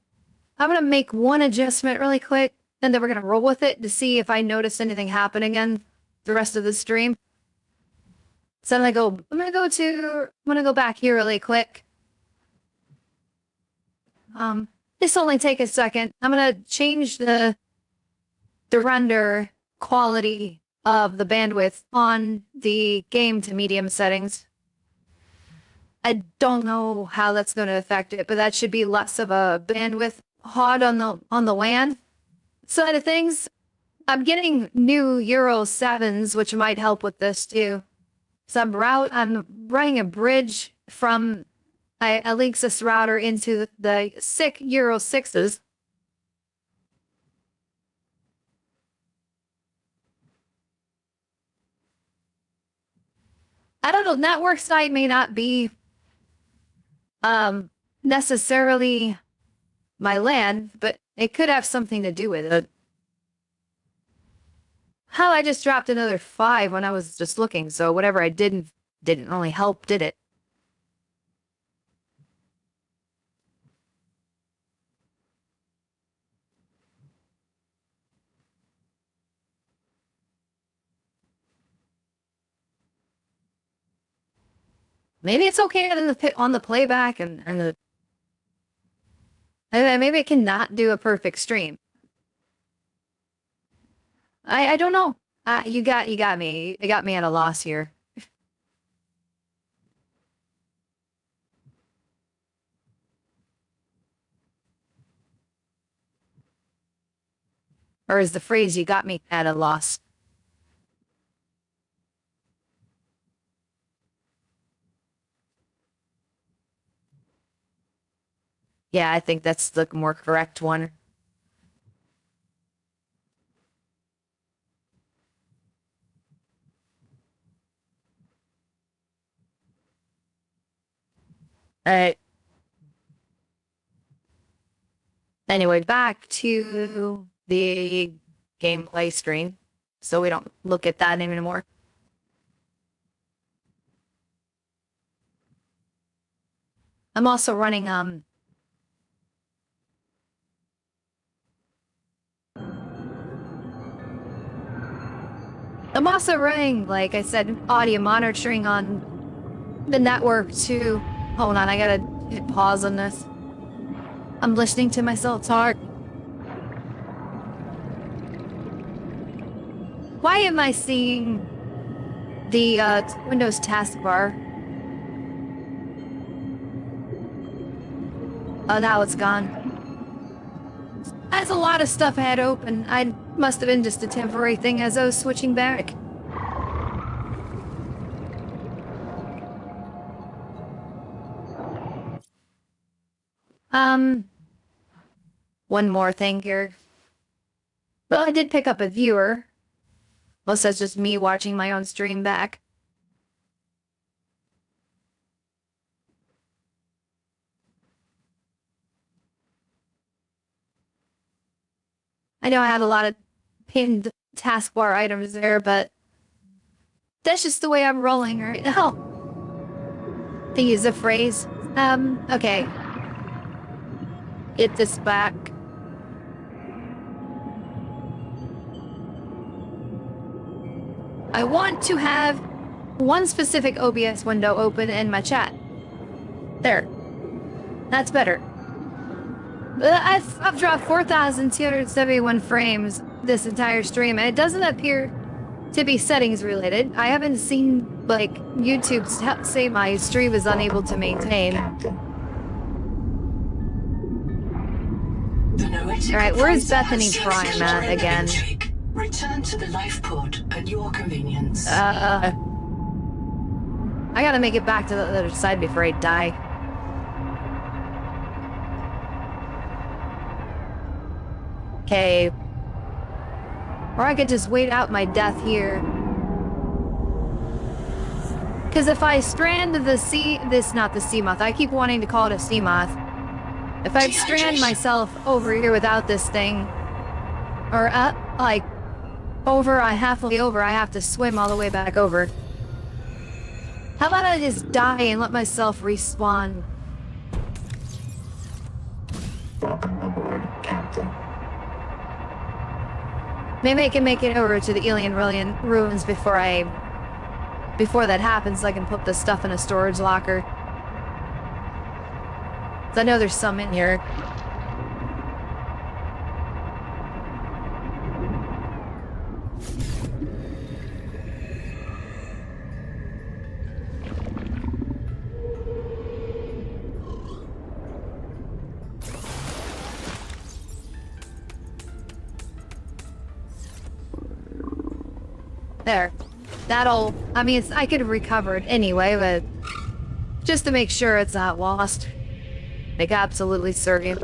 Speaker 1: make one adjustment really quick, and then we're gonna roll with it to see if I notice anything happen again the rest of the stream. So I'm gonna go back here really quick. This will only take a second. I'm gonna change the render quality of the bandwidth on the game to medium settings. I don't know how that's going to affect it, but that should be less of a bandwidth hog on the WAN side of things. I'm getting new Euro 7s, which might help with this too. So I'm running a bridge from a Linksys router into the sick Euro 6s. I don't know, network side may not be necessarily my LAN, but it could have something to do with it. How I just dropped another 5 when I was just looking, so whatever I didn't really help, did it? Maybe it's okay on the playback and the... Maybe it cannot do a perfect stream. I don't know. You got me. You got me at a loss here. Or is the phrase "you got me at a loss"? Yeah, I think that's the more correct one. Alright. Anyway, back to the gameplay screen, so we don't look at that anymore. I'm also running, I'm also running, like I said, audio monitoring on the network too. Hold on, I gotta hit pause on this. I'm listening to myself talk. Why am I seeing the Windows taskbar? Oh, now it's gone. That's a lot of stuff I had open. I must have been just a temporary thing as I was switching back. One more thing here. Well, I did pick up a viewer. Most that's just me watching my own stream back. I know I have a lot of pinned taskbar items there, but that's just the way I'm rolling right now. To use a phrase. Okay. Get this back. I want to have one specific OBS window open in my chat. There. That's better. I've dropped 4,271 frames this entire stream, and it doesn't appear to be settings related. I haven't seen, like, YouTube say my stream is unable to maintain. Alright, where's Bethany Prime at again?
Speaker 3: Return to the life pod at your convenience.
Speaker 1: I gotta make it back to the other side before I die. Okay. Or I could just wait out my death here. Because if I strand not the sea moth, I keep wanting to call it a sea moth. If I strand myself over here without this thing, or like, halfway over, I have to swim all the way back over. How about I just die and let myself respawn?
Speaker 4: Welcome aboard, Captain.
Speaker 1: Maybe I can make it over to the alien ruins before that happens, so I can put the stuff in a storage locker. 'Cause I know there's some in here. There. I mean, I could have recovered anyway, but just to make sure it's not lost. Make absolutely certain.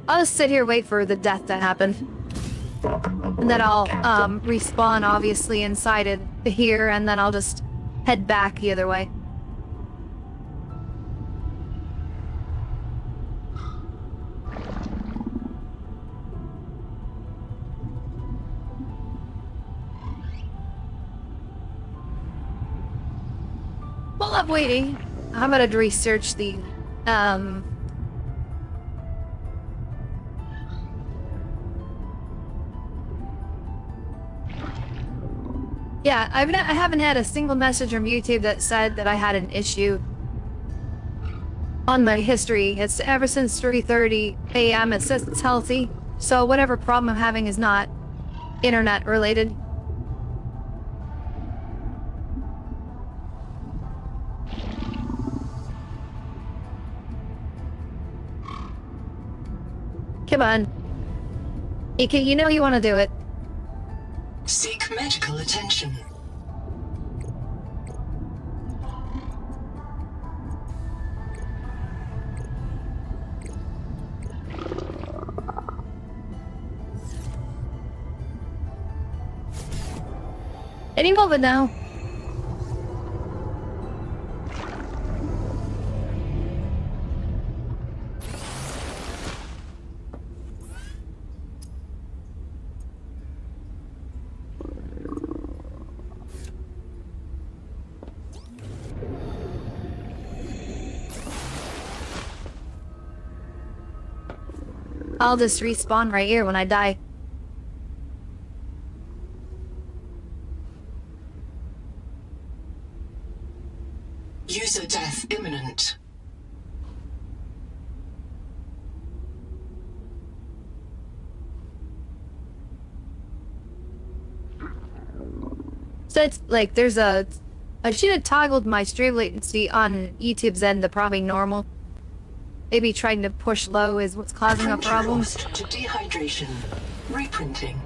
Speaker 1: I'll just sit here, wait for the death to happen. And then I'll respawn, obviously, inside it here, and then I'll just head back the other way. While I'm waiting, I'm gonna research the, yeah, I haven't had a single message from YouTube that said that I had an issue. on my history. It's ever since 3:30 a.m. It says it's healthy. So whatever problem I'm having is not internet related. Come on. You know you want to do it.
Speaker 3: Seek medical attention.
Speaker 1: Any moment now. I'll just respawn right here when I die.
Speaker 3: User death imminent.
Speaker 1: So it's like there's a... I should have toggled my stream latency on YouTube's end to probably normal. Maybe trying to push low is what's causing a problem.
Speaker 3: Lost to dehydration. Reprinting.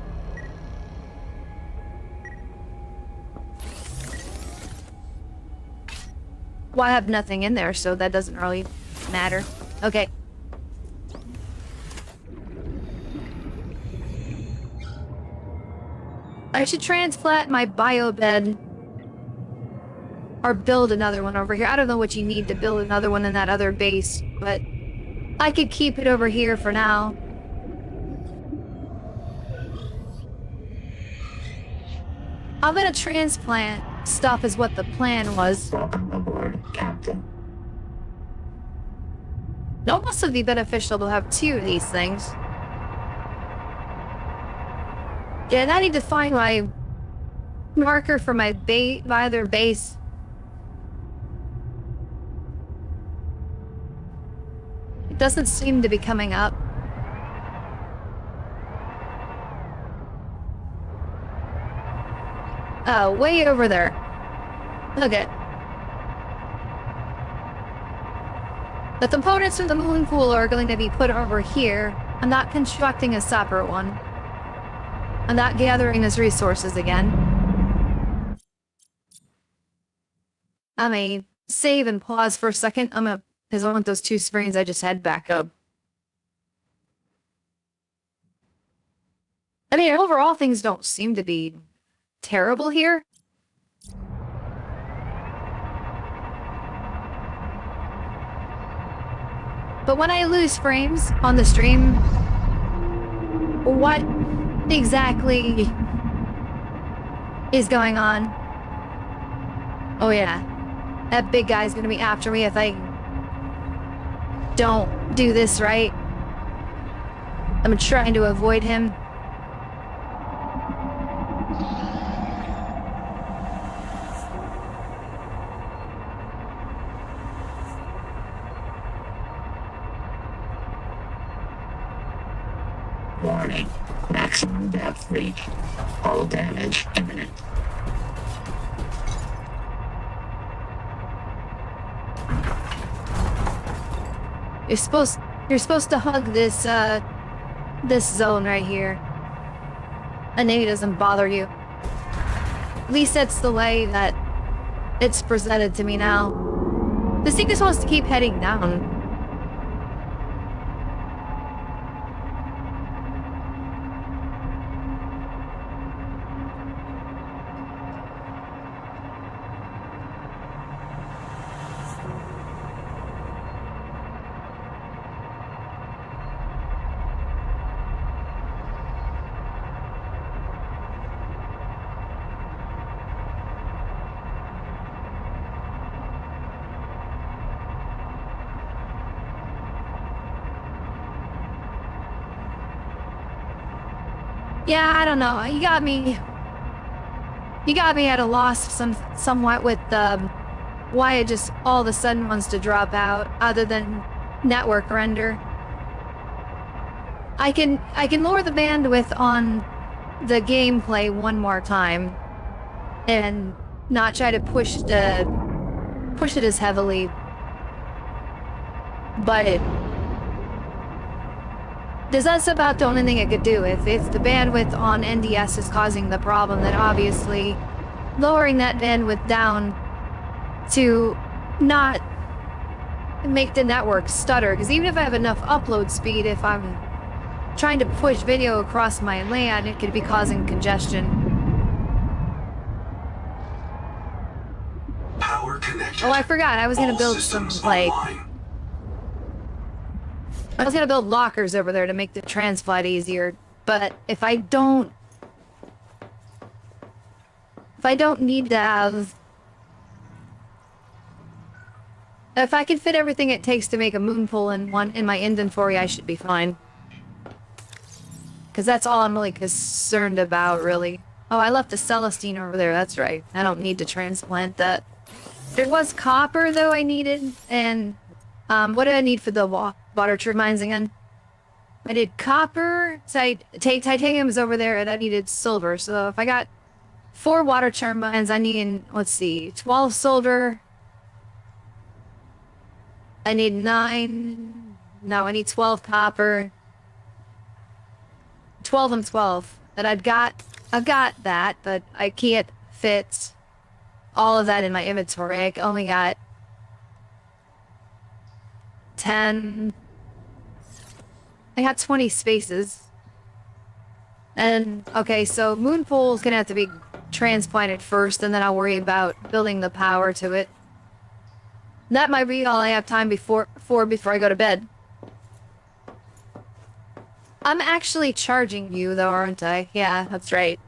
Speaker 1: Well, I have nothing in there, so that doesn't really matter. Okay. I should transplant my bio bed. Or build another one over here. I don't know what you need to build another one in that other base, but I could keep it over here for now. I'm gonna transplant stuff is what the plan was.
Speaker 4: Welcome aboard, Captain.
Speaker 1: It almost would be beneficial to have two of these things. Yeah, and I need to find my marker for my other base. It doesn't seem to be coming up. Oh, way over there. Okay. The components from the moonpool are going to be put over here. I'm not constructing a separate one. I'm not gathering his resources again. I may save and pause for a second. Because I want those two screens I just had back up. I mean, overall things don't seem to be terrible here. But when I lose frames on the stream, what exactly is going on? Oh yeah, that big guy's gonna be after me if I don't do this right. I'm trying to avoid him.
Speaker 4: Warning. Maximum depth reached. Hull damage imminent.
Speaker 1: You're supposed to hug this this zone right here. And maybe it doesn't bother you. At least that's the way that it's presented to me now. This thing just wants to keep heading down. Yeah, I don't know. You got me at a loss somewhat with why it just all of a sudden wants to drop out, other than network render. I can lower the bandwidth on the gameplay one more time and not try to push it as heavily. But that's about the only thing I could do. If the bandwidth on NDS is causing the problem, then obviously lowering that bandwidth down to not make the network stutter. Because even if I have enough upload speed, if I'm trying to push video across my LAN, it could be causing congestion.
Speaker 5: Power connected.
Speaker 1: Oh, I forgot. I was gonna
Speaker 5: All
Speaker 1: build some,
Speaker 5: systems
Speaker 1: like...
Speaker 5: online.
Speaker 1: I was gonna build lockers over there to make the transflight easier, but if I don't need to have... If I can fit everything it takes to make a moonpool in my inventory, I should be fine. Because that's all I'm really concerned about, really. Oh, I left a Celestine over there, that's right. I don't need to transplant that. There was copper, though, I needed, and... what did I need for the water turbines again? I did copper, titanium is over there, and I needed silver. So if I got 4 water turbines, I need, let's see, 12 silver. I need 9. No, I need 12 copper. 12 and 12. And I've got that, but I can't fit all of that in my inventory. I only got 10. I got 20 spaces. And, okay, so moonpool's gonna have to be transplanted first, and then I'll worry about building the power to it. That might be all I have time before I go to bed. I'm actually charging you, though, aren't I? Yeah, that's right.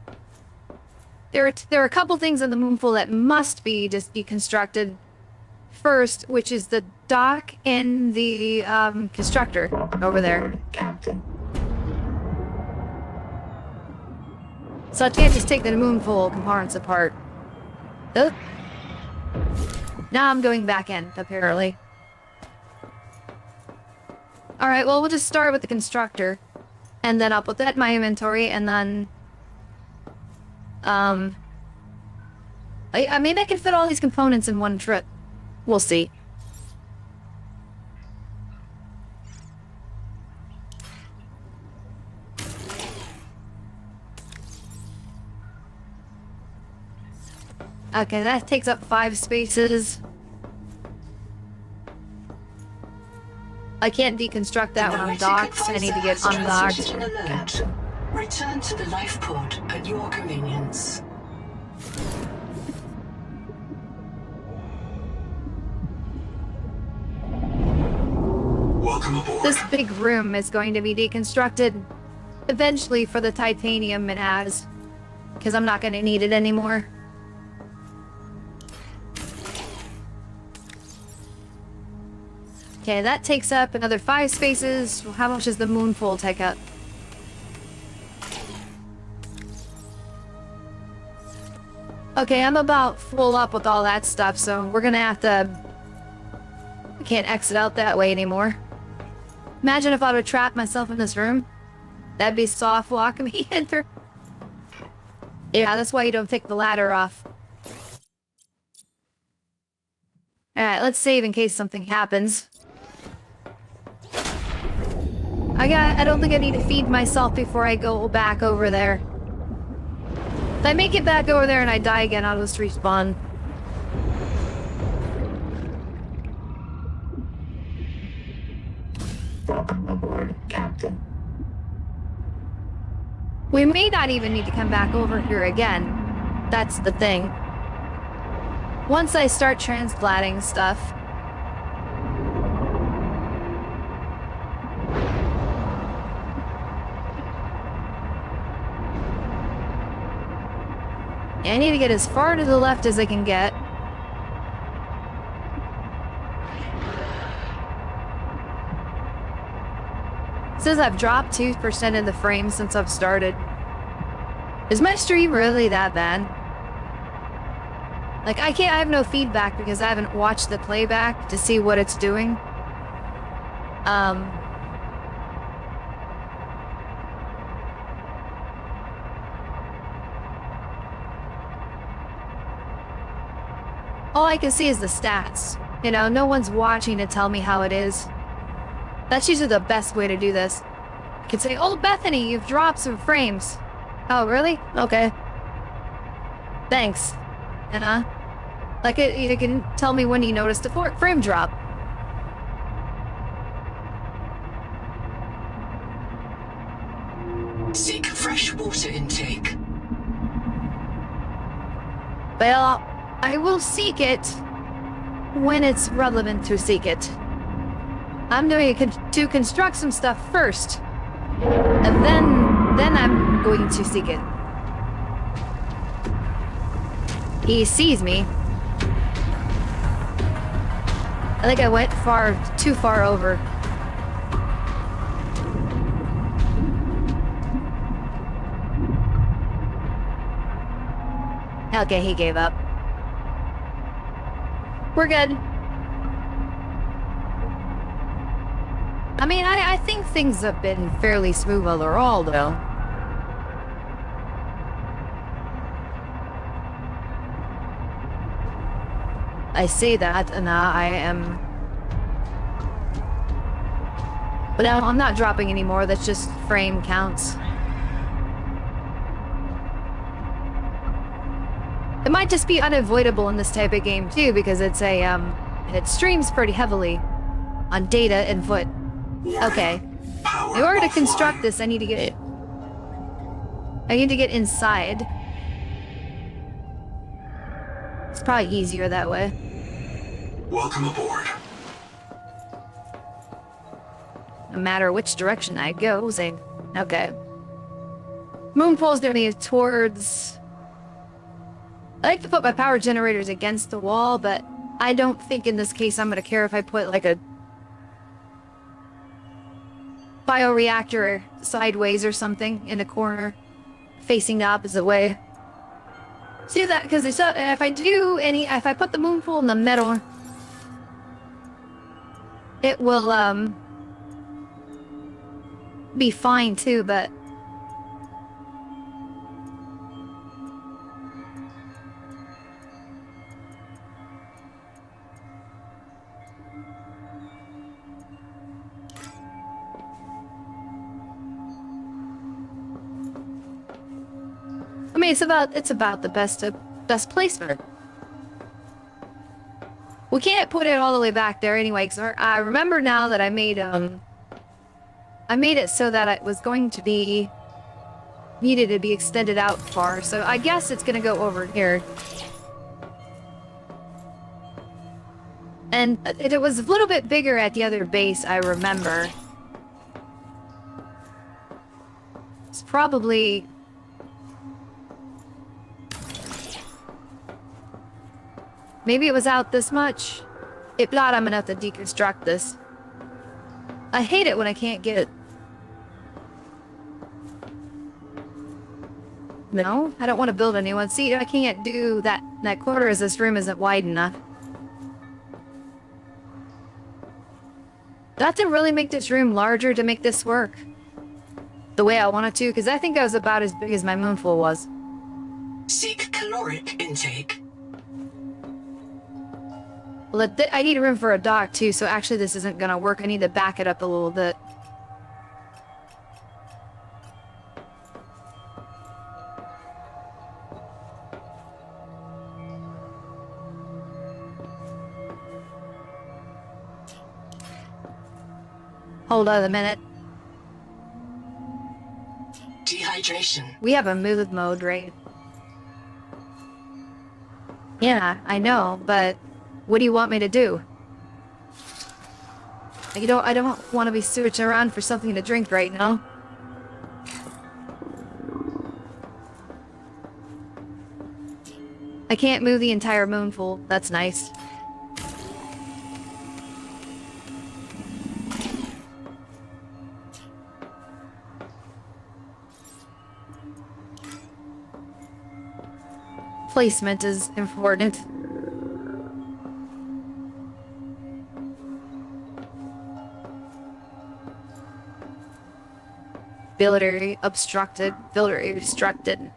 Speaker 1: There are a couple things in the moonpool that must be just deconstructed first, which is the dock and the constructor over there.
Speaker 4: Captain.
Speaker 1: So I can't just take the moonpool components apart. Oh. Now I'm going back in, apparently. Alright, well, we'll just start with the constructor. And then I'll put that in my inventory, and then... maybe I can fit all these components in one trip. We'll see. Okay, that takes up 5 spaces. I can't deconstruct that one on docks. I need to get undocked.
Speaker 3: Alert. Return to the life pod at your convenience.
Speaker 5: Welcome aboard.
Speaker 1: This big room is going to be deconstructed eventually for the titanium it has, because I'm not going to need it anymore. Okay, that takes up another 5 spaces. How much does the moonpool take up? Okay, I'm about full up with all that stuff, so we're gonna have to... I can't exit out that way anymore. Imagine if I would trap myself in this room. That'd be soft walking me in through. Yeah, that's why you don't take the ladder off. Alright, let's save in case something happens. I don't think I need to feed myself before I go back over there. If I make it back over there and I die again, I'll just respawn.
Speaker 4: Welcome aboard, Captain.
Speaker 1: We may not even need to come back over here again. That's the thing. Once I start transplanting stuff. I need to get as far to the left as I can get. It says I've dropped 2% in the frame since I've started. Is my stream really that bad? Like, I have no feedback because I haven't watched the playback to see what it's doing. All I can see is the stats. You know, no one's watching to tell me how it is. That's usually the best way to do this. I could say, oh, Bethany, you've dropped some frames. Oh, really? Okay. Thanks. And, like, you can tell me when you noticed a frame drop.
Speaker 3: Seek fresh water intake.
Speaker 1: Well, I will seek it when it's relevant to seek it. I'm doing to construct some stuff first, and then I'm going to seek it. He sees me. I think I went too far over. Okay, he gave up. We're good. I mean, I think things have been fairly smooth overall, though. I say that, and I am... But now I'm not dropping anymore, that's just frame counts. It might just be unavoidable in this type of game, too, because it's a, it streams pretty heavily on data input. Okay. In order to construct this, I need to get inside. It's probably easier that way.
Speaker 5: Welcome aboard.
Speaker 1: No matter which direction I go, say, okay. Moonpool's doing towards... I like to put my power generators against the wall, but I don't think in this case I'm gonna care if I put like a bioreactor sideways or something in a corner, facing the opposite way. See that? Because if I put the moonpool in the middle, it will be fine too, but I mean, it's about the best placement. We can't put it all the way back there anyway, because I remember now that I made it so that it was going to be needed to be extended out far, so I guess it's gonna go over here. And it was a little bit bigger at the other base, I remember. It's probably... Maybe it was out this much. If not, I'm gonna have to deconstruct this. I hate it when I can't get it. No, I don't want to build a new one. See, I can't do that. That corner as this room isn't wide enough. Do I have to really make this room larger to make this work? The way I want it to, because I think I was about as big as my moonpool was.
Speaker 3: Seek caloric intake.
Speaker 1: Well, I need room for a dock too, so actually this isn't gonna work. I need to back it up a little bit. Hold on a minute.
Speaker 3: Dehydration.
Speaker 1: We have a move mode, right? Yeah, I know, but what do you want me to do? I don't want to be searching around for something to drink right now. I can't move the entire moonpool. That's nice. Placement is important. Biliary obstructed. Biliary obstructed.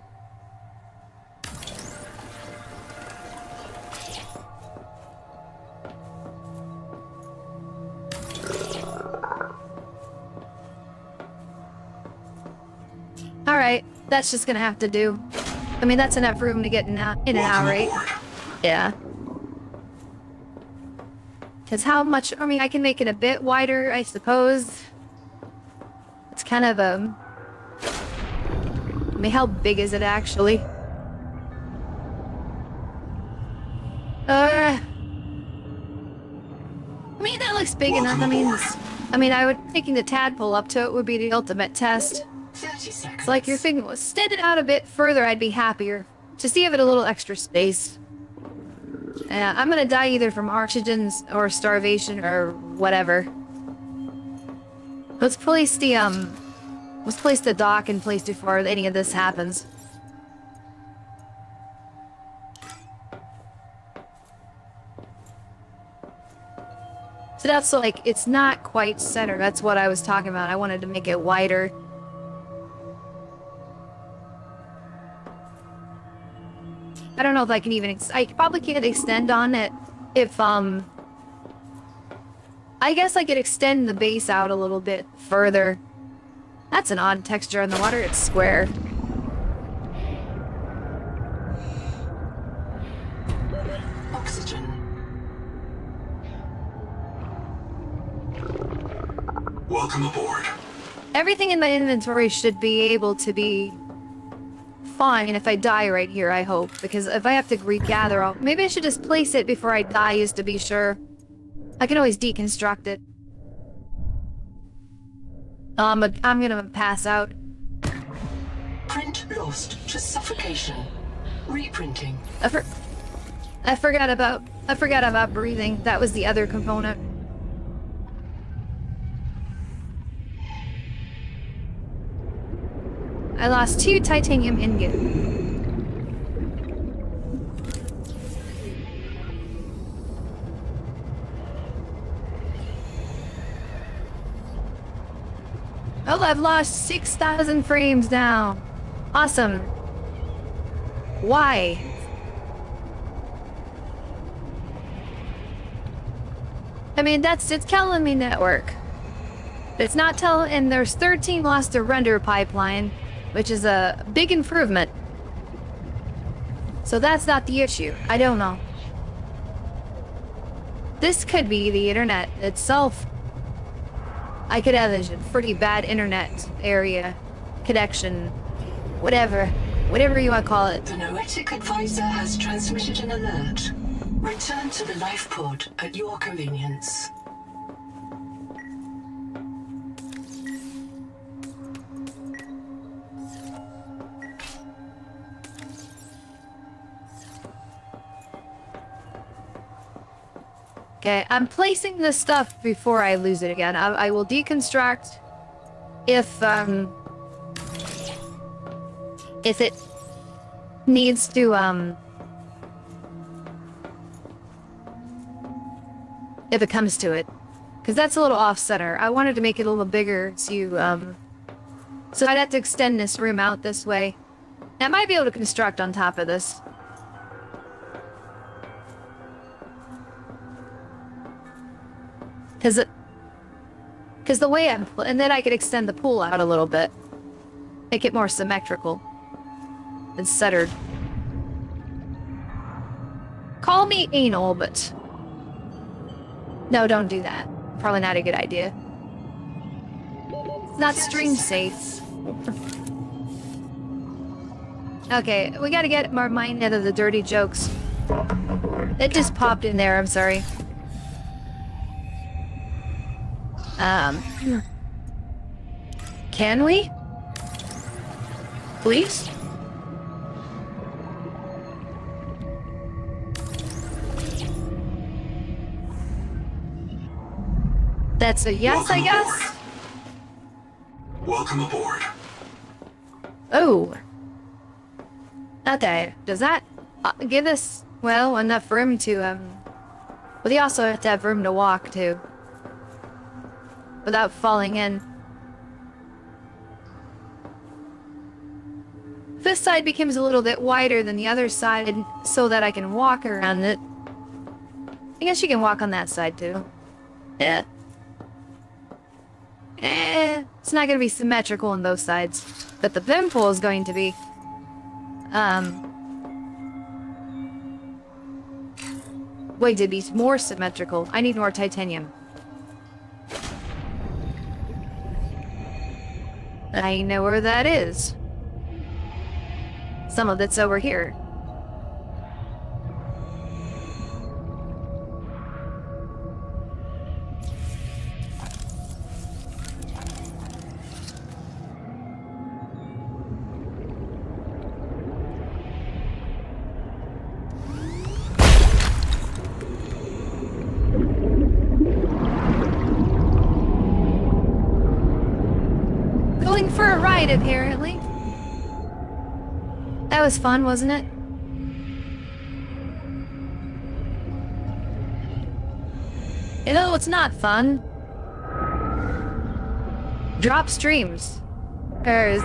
Speaker 1: Alright, that's just gonna have to do. I mean, that's enough room to get in and out, right? Yeah. Because how much... I mean, I can make it a bit wider, I suppose. It's kind of a... I mean, how big is it actually? I mean, that looks big enough. I mean, taking the tadpole up to it would be the ultimate test.
Speaker 3: 30 seconds.
Speaker 1: It's like your thing was extended out a bit further, I'd be happier. Just give it a little extra space. I'm gonna die either from oxygen or starvation or whatever. Let's place the dock in place before any of this happens. So that's like, it's not quite center. That's what I was talking about. I wanted to make it wider. I don't know if I can even... I probably can't extend on it if, I guess I could extend the base out a little bit further. That's an odd texture on the water. It's square.
Speaker 3: Oxygen.
Speaker 5: Welcome aboard.
Speaker 1: Everything in my inventory should be able to be fine if I die right here, I hope. Because if I have to regather, maybe I should just place it before I die, just to be sure. I can always deconstruct it. I'm gonna pass out.
Speaker 3: Print lost to suffocation. Reprinting.
Speaker 1: I forgot about breathing. That was the other component. I lost 2 titanium ingot. Oh, I've lost 6,000 frames now. Awesome. Why? I mean, it's telling me network. It's not telling, and there's 13 lost to render pipeline, which is a big improvement. So that's not the issue. I don't know. This could be the internet itself. I could have a pretty bad internet area connection, whatever you want to call it.
Speaker 3: The Noetic Advisor has transmitted an alert. Return to the life pod at your convenience.
Speaker 1: Okay, I'm placing this stuff before I lose it again. I will deconstruct if it needs to, if it comes to it. Because that's a little off-center. I wanted to make it a little bigger to, so I'd have to extend this room out this way. I might be able to construct on top of this. Because the way and then I could extend the pool out a little bit. Make it more symmetrical. And centered. Call me anal, but... No, don't do that. Probably not a good idea. It's not stream safe. Okay, we gotta get our mind out of the dirty jokes. It just popped in there, I'm sorry. Can we? Please? That's a yes, I guess?
Speaker 5: Welcome aboard.
Speaker 1: Oh. Okay, does that give us, well, enough room to, but you also have to have room to walk, too. Without falling in. this side becomes a little bit wider than the other side so that I can walk around it. I guess you can walk on that side too. Yeah. It's not going to be symmetrical on both sides. But the moonpool is going to be. Wait, to be more symmetrical. I need more titanium. I know where that is. Some of it's over here. Going for a ride, apparently. That was fun, wasn't it? You know what's not fun? Drop streams. There's,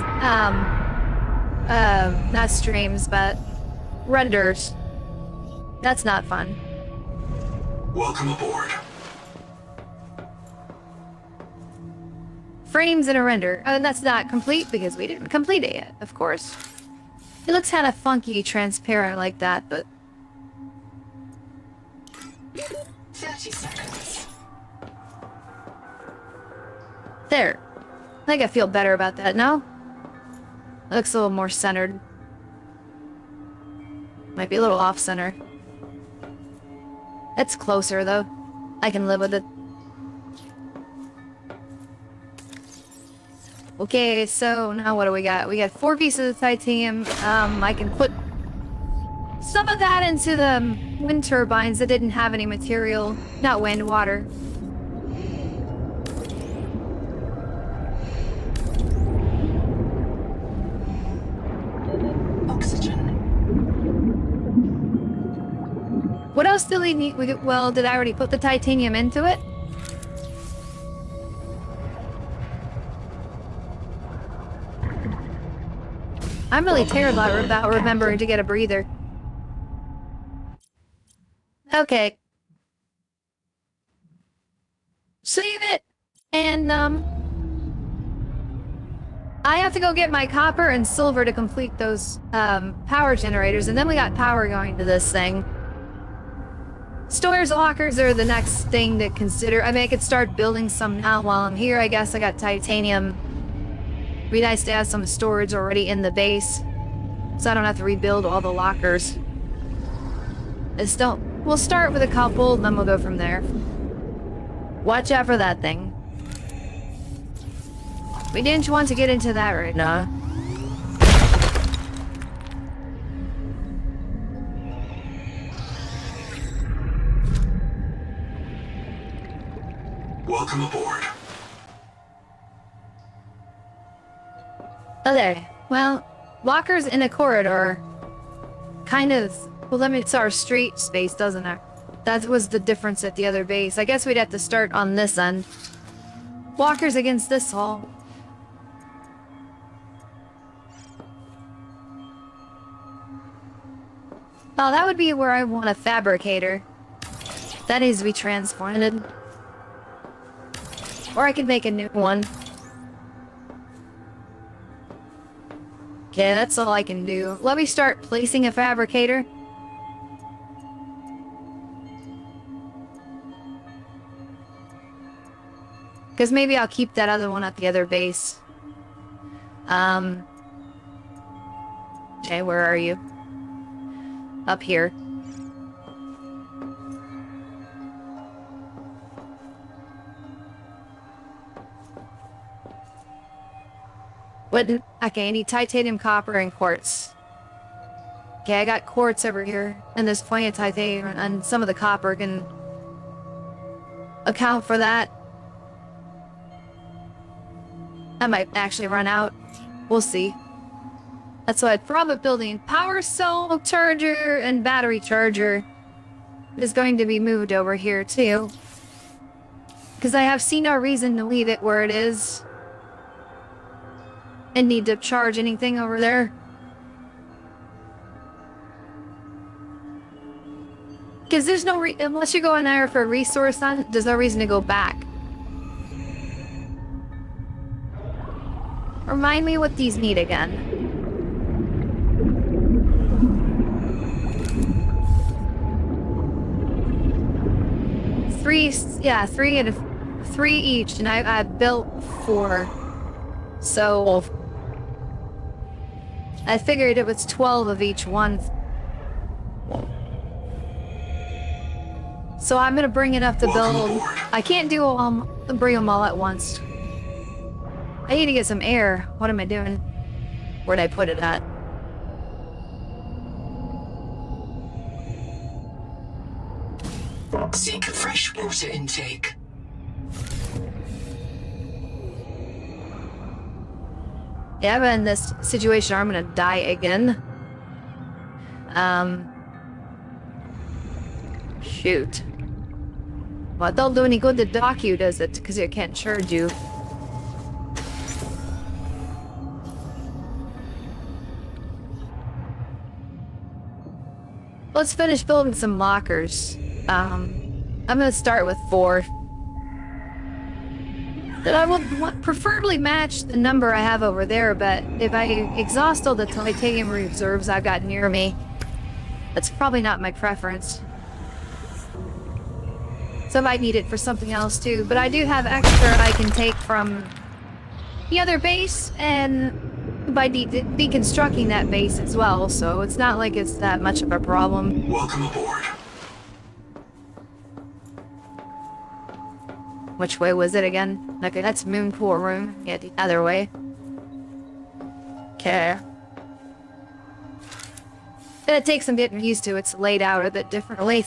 Speaker 1: not streams, but renders. That's not fun.
Speaker 5: Welcome aboard.
Speaker 1: Frames in a render. And that's not complete because we didn't complete it yet, of course. It looks kind of funky, transparent like that, but...
Speaker 3: 30 seconds.
Speaker 1: There. I think I feel better about that now. It looks a little more centered. Might be a little off-center. It's closer, though. I can live with it. Okay, so now what do we got? We got 4 pieces of titanium. I can put some of that into the wind turbines that didn't have any material. Not wind, water.
Speaker 3: Oxygen.
Speaker 1: What else do we need? Well, did I already put the titanium into it? I'm really terrible about remembering to get a breather. Okay. Save it! And, I have to go get my copper and silver to complete those, power generators, and then we got power going to this thing. Storage lockers are the next thing to consider. I mean, I could start building some now while I'm here. I guess I got titanium. Be nice to have some storage already in the base, so I don't have to rebuild all the lockers. We'll start with a couple, then we'll go from there. Watch out for that thing. We didn't want to get into that right now.
Speaker 5: Welcome aboard.
Speaker 1: Oh, there. Well, lockers in a corridor. Kind of... Well, limits our street space, doesn't it? That was the difference at the other base. I guess we'd have to start on this end. Walkers against this hall. Well, that would be where I want a fabricator. That needs to be transplanted. Or I could make a new one. Okay, that's all I can do. Let me start placing a fabricator. Because maybe I'll keep that other one at the other base. Okay, where are you? Up here. What? Okay, I need titanium, copper, and quartz. Okay, I got quartz over here, and there's plenty of titanium, and some of the copper can account for that. I might actually run out. We'll see. That's why I'm probably building power cell charger and battery charger is going to be moved over here too. Because I have seen no reason to leave it where it is. And need to charge anything over there. Because there's no unless you go in there for a resource hunt, there's no reason to go back. Remind me what these need again. Three each, and I built 4. So I figured it was 12 of each one. So I'm gonna bring it up to build. I can't do bring them all at once. I need to get some air. What am I doing? Where'd I put it at?
Speaker 3: Seek fresh water intake.
Speaker 1: Yeah, but in this situation, I'm gonna die again. Shoot. Well, it don't do any good to dock you, does it? Because it can't charge you. Let's finish building some lockers. I'm gonna start with 4. That I would preferably match the number I have over there, but if I exhaust all the titanium reserves I've got near me, that's probably not my preference. So I might need it for something else too, but I do have extra I can take from the other base, and by deconstructing that base as well, so it's not like it's that much of a problem.
Speaker 5: Welcome aboard.
Speaker 1: Which way was it again? Okay, that's moonpool room. Yeah, the other way. Okay. It takes some getting used to. It's laid out a bit differently.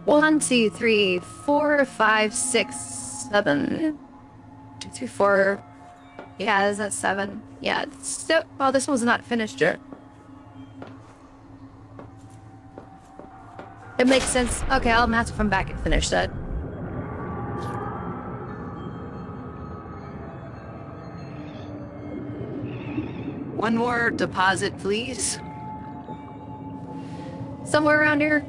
Speaker 1: One, 2, 3, 4, 5, 6, 7. 2, 3, 4. Yeah, is that 7? Yeah. So, well, this one's not finished yet. It makes sense. Okay, I'll have to come back and finish that.
Speaker 2: One more deposit, please.
Speaker 1: Somewhere around here.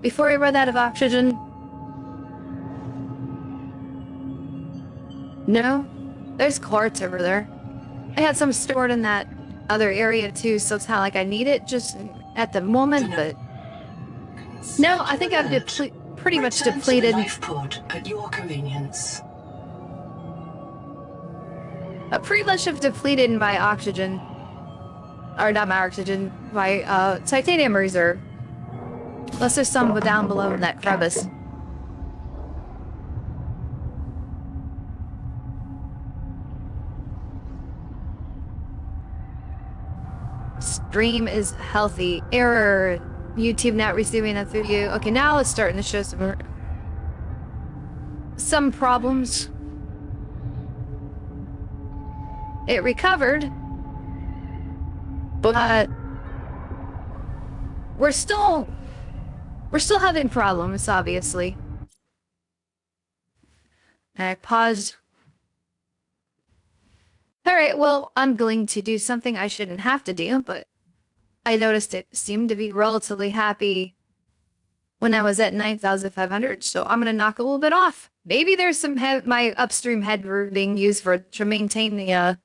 Speaker 1: Before we run out of oxygen. No? There's quartz over there. I had some stored in that other area too, so it's not like I need it just at the moment, but... No, I think I've pretty much depleted...
Speaker 3: Life pod at your convenience.
Speaker 1: I pretty much have depleted my oxygen. Or not my oxygen, my titanium reserve. Unless there's some down below in that crevice. Stream is healthy. Error. YouTube not receiving a video. Okay, now it's starting to show some problems. It recovered, but we're still having problems, obviously. I paused. Alright, well, I'm going to do something I shouldn't have to do, but I noticed it seemed to be relatively happy when I was at 9,500, so I'm gonna knock a little bit off. Maybe there's some my upstream header being used to maintain the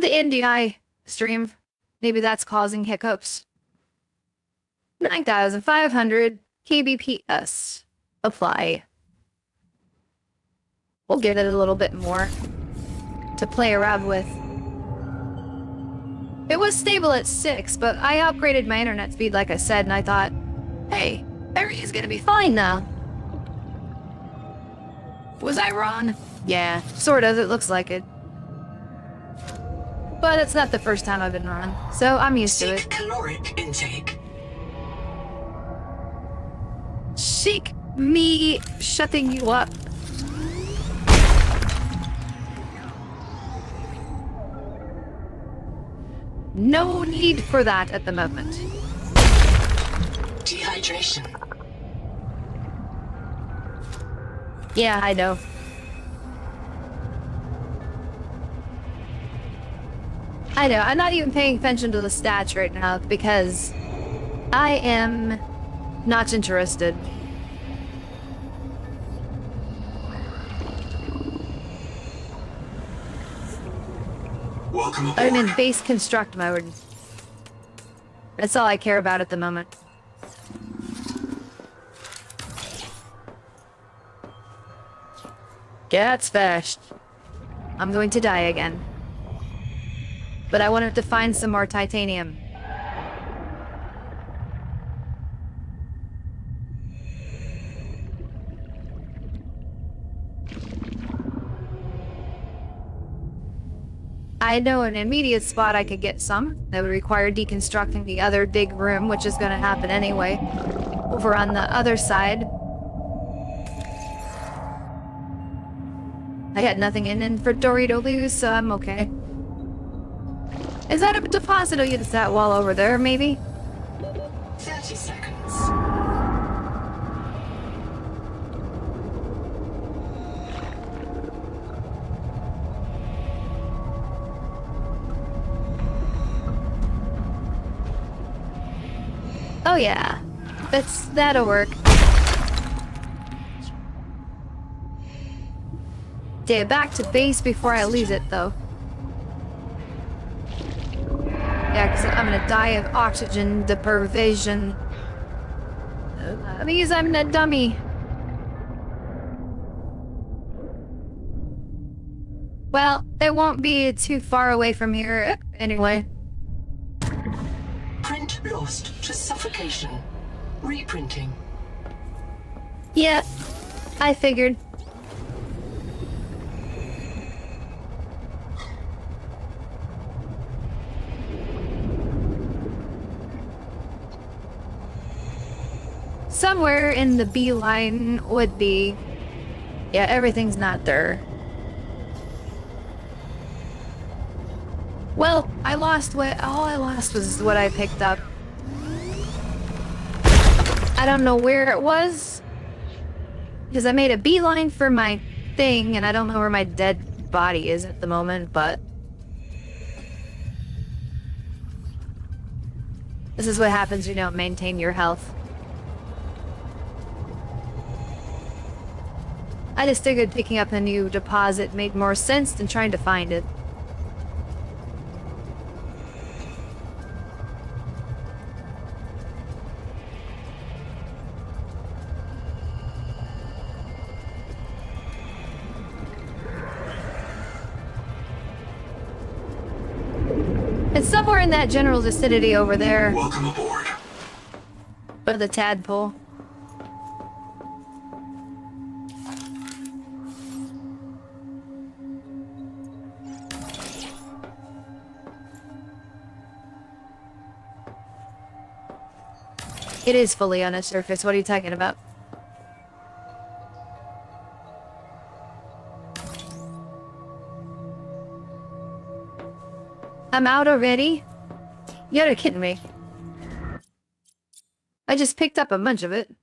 Speaker 1: NDI stream. Maybe that's causing hiccups. 9,500 kbps. Apply. We'll give it a little bit more to play around with. It was stable at 6, but I upgraded my internet speed like I said, and I thought, hey, everything's gonna be fine now.
Speaker 2: Was I wrong?
Speaker 1: Yeah, sort of, it looks like it. But it's not the first time I've been wrong, so I'm used to it.
Speaker 3: Caloric intake.
Speaker 1: Seek me shutting you up. No need for that at the moment.
Speaker 3: Dehydration.
Speaker 1: Yeah, I know. I know, I'm not even paying attention to the stats right now because I am not interested.
Speaker 5: Welcome aboard.
Speaker 1: I'm in base construct mode. That's all I care about at the moment. Gets fast. I'm going to die again. But I wanted to find some more titanium. I know an immediate spot I could get some. That would require deconstructing the other big room, which is going to happen anyway. Over on the other side. I got nothing in inventory to lose, so I'm okay. Is that a deposit against that wall over there, maybe?
Speaker 3: 30 seconds.
Speaker 1: Oh yeah. That'll work. Get back to base before I lose it, though. Yeah, because I'm gonna die of oxygen deprivation. Because I'm a dummy. Well, it won't be too far away from here anyway.
Speaker 3: Print lost to suffocation. Reprinting.
Speaker 1: Yeah, I figured. Somewhere in the beeline would be... Yeah, everything's not there. Well, I lost what... All I lost was what I picked up. I don't know where it was. Because I made a beeline for my thing, and I don't know where my dead body is at the moment, but... This is what happens when you don't maintain your health. I just figured picking up a new deposit made more sense than trying to find it. It's somewhere in that general vicinity over there.
Speaker 5: Welcome aboard.
Speaker 1: Or the tadpole. It is fully on the surface. What are you talking about? I'm out already? You're kidding me. I just picked up a bunch of it.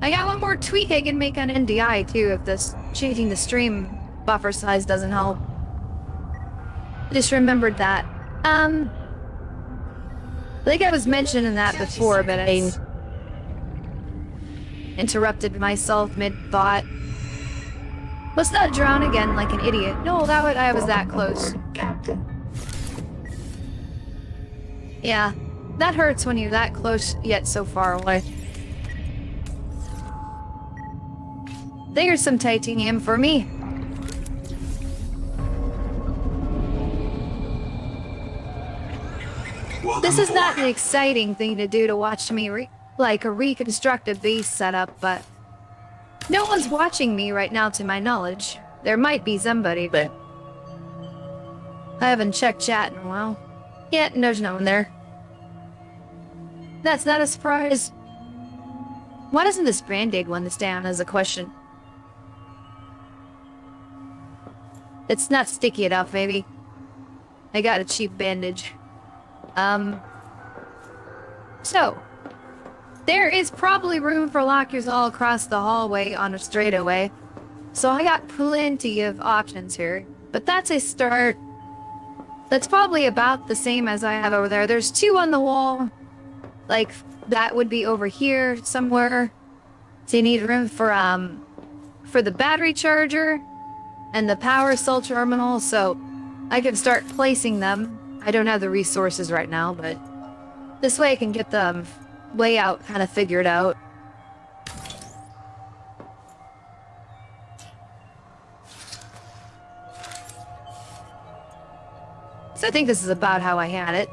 Speaker 1: I got one more tweak I can make on NDI too if this changing the stream buffer size doesn't help. I just remembered that. I think I was mentioning that before, but I interrupted myself mid-thought. Let's not drown again like an idiot. No, I was that close.
Speaker 4: Captain.
Speaker 1: Yeah, that hurts when you're that close yet so far away. There's some titanium for me.
Speaker 5: Welcome
Speaker 1: This is
Speaker 5: aboard.
Speaker 1: not an exciting thing to do to watch me like a reconstructed base setup, but no one's watching me right now to my knowledge. There might be somebody, but I haven't checked chat in a while. Yeah, there's no one there. That's not a surprise. Why doesn't this Band-Aid one this down as a question? It's not sticky enough, maybe. I got a cheap bandage. So, there is probably room for lockers all across the hallway on a straightaway. So I got plenty of options here. But that's a start. That's probably about the same as I have over there. There's 2 on the wall. Like, that would be over here somewhere. So you need room for the battery charger and the power cell terminal, so I can start placing them. I don't have the resources right now, but this way I can get the layout kind of figured out. So I think this is about how I had it.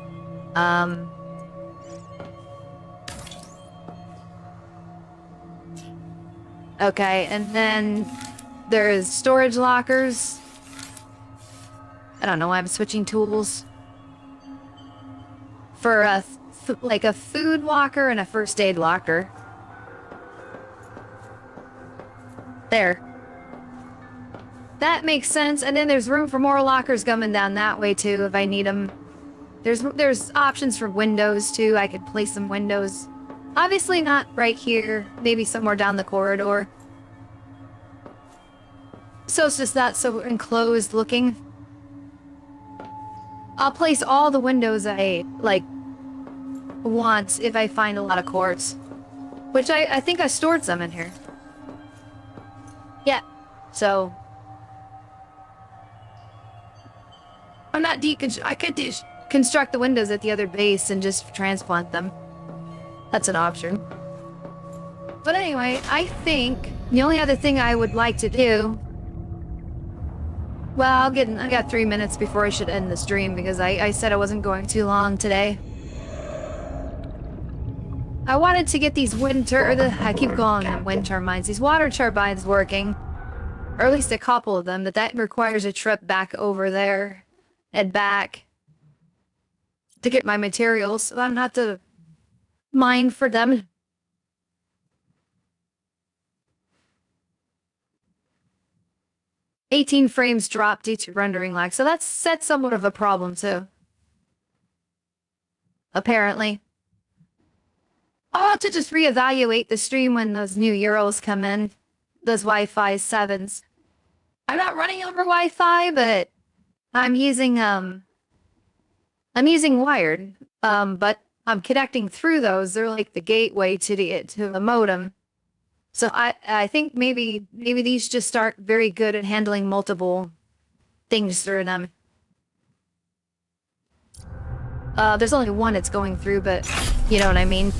Speaker 1: Okay, and then there's storage lockers. I don't know why I'm switching tools. For like a food locker and a first aid locker. There. That makes sense, and then there's room for more lockers coming down that way too if I need them. There's options for windows too. I could place some windows. Obviously not right here, maybe somewhere down the corridor. So it's just not so enclosed looking. I'll place all the windows I, like, want if I find a lot of quartz. Which I think I stored some in here. Yeah, so... I could construct the windows at the other base and just transplant them. That's an option. But anyway, I think the only other thing I would like to do... Well, I got 3 minutes before I should end the stream because I said I wasn't going too long today. I wanted to get these I keep calling them wind turbines, these water turbines working. Or at least a couple of them, but that requires a trip back over there and back to get my materials, so I don't have to mine for them. "18 frames drop due to rendering lag," so that's somewhat of a problem too. Apparently. I'll have to just reevaluate the stream when those new Euros come in. Those Wi-Fi 7s. I'm not running over Wi-Fi, but I'm using wired. But I'm connecting through those. They're like the gateway to the modem. So I think maybe these just aren't very good at handling multiple things through them. There's only one it's going through, but you know what I mean.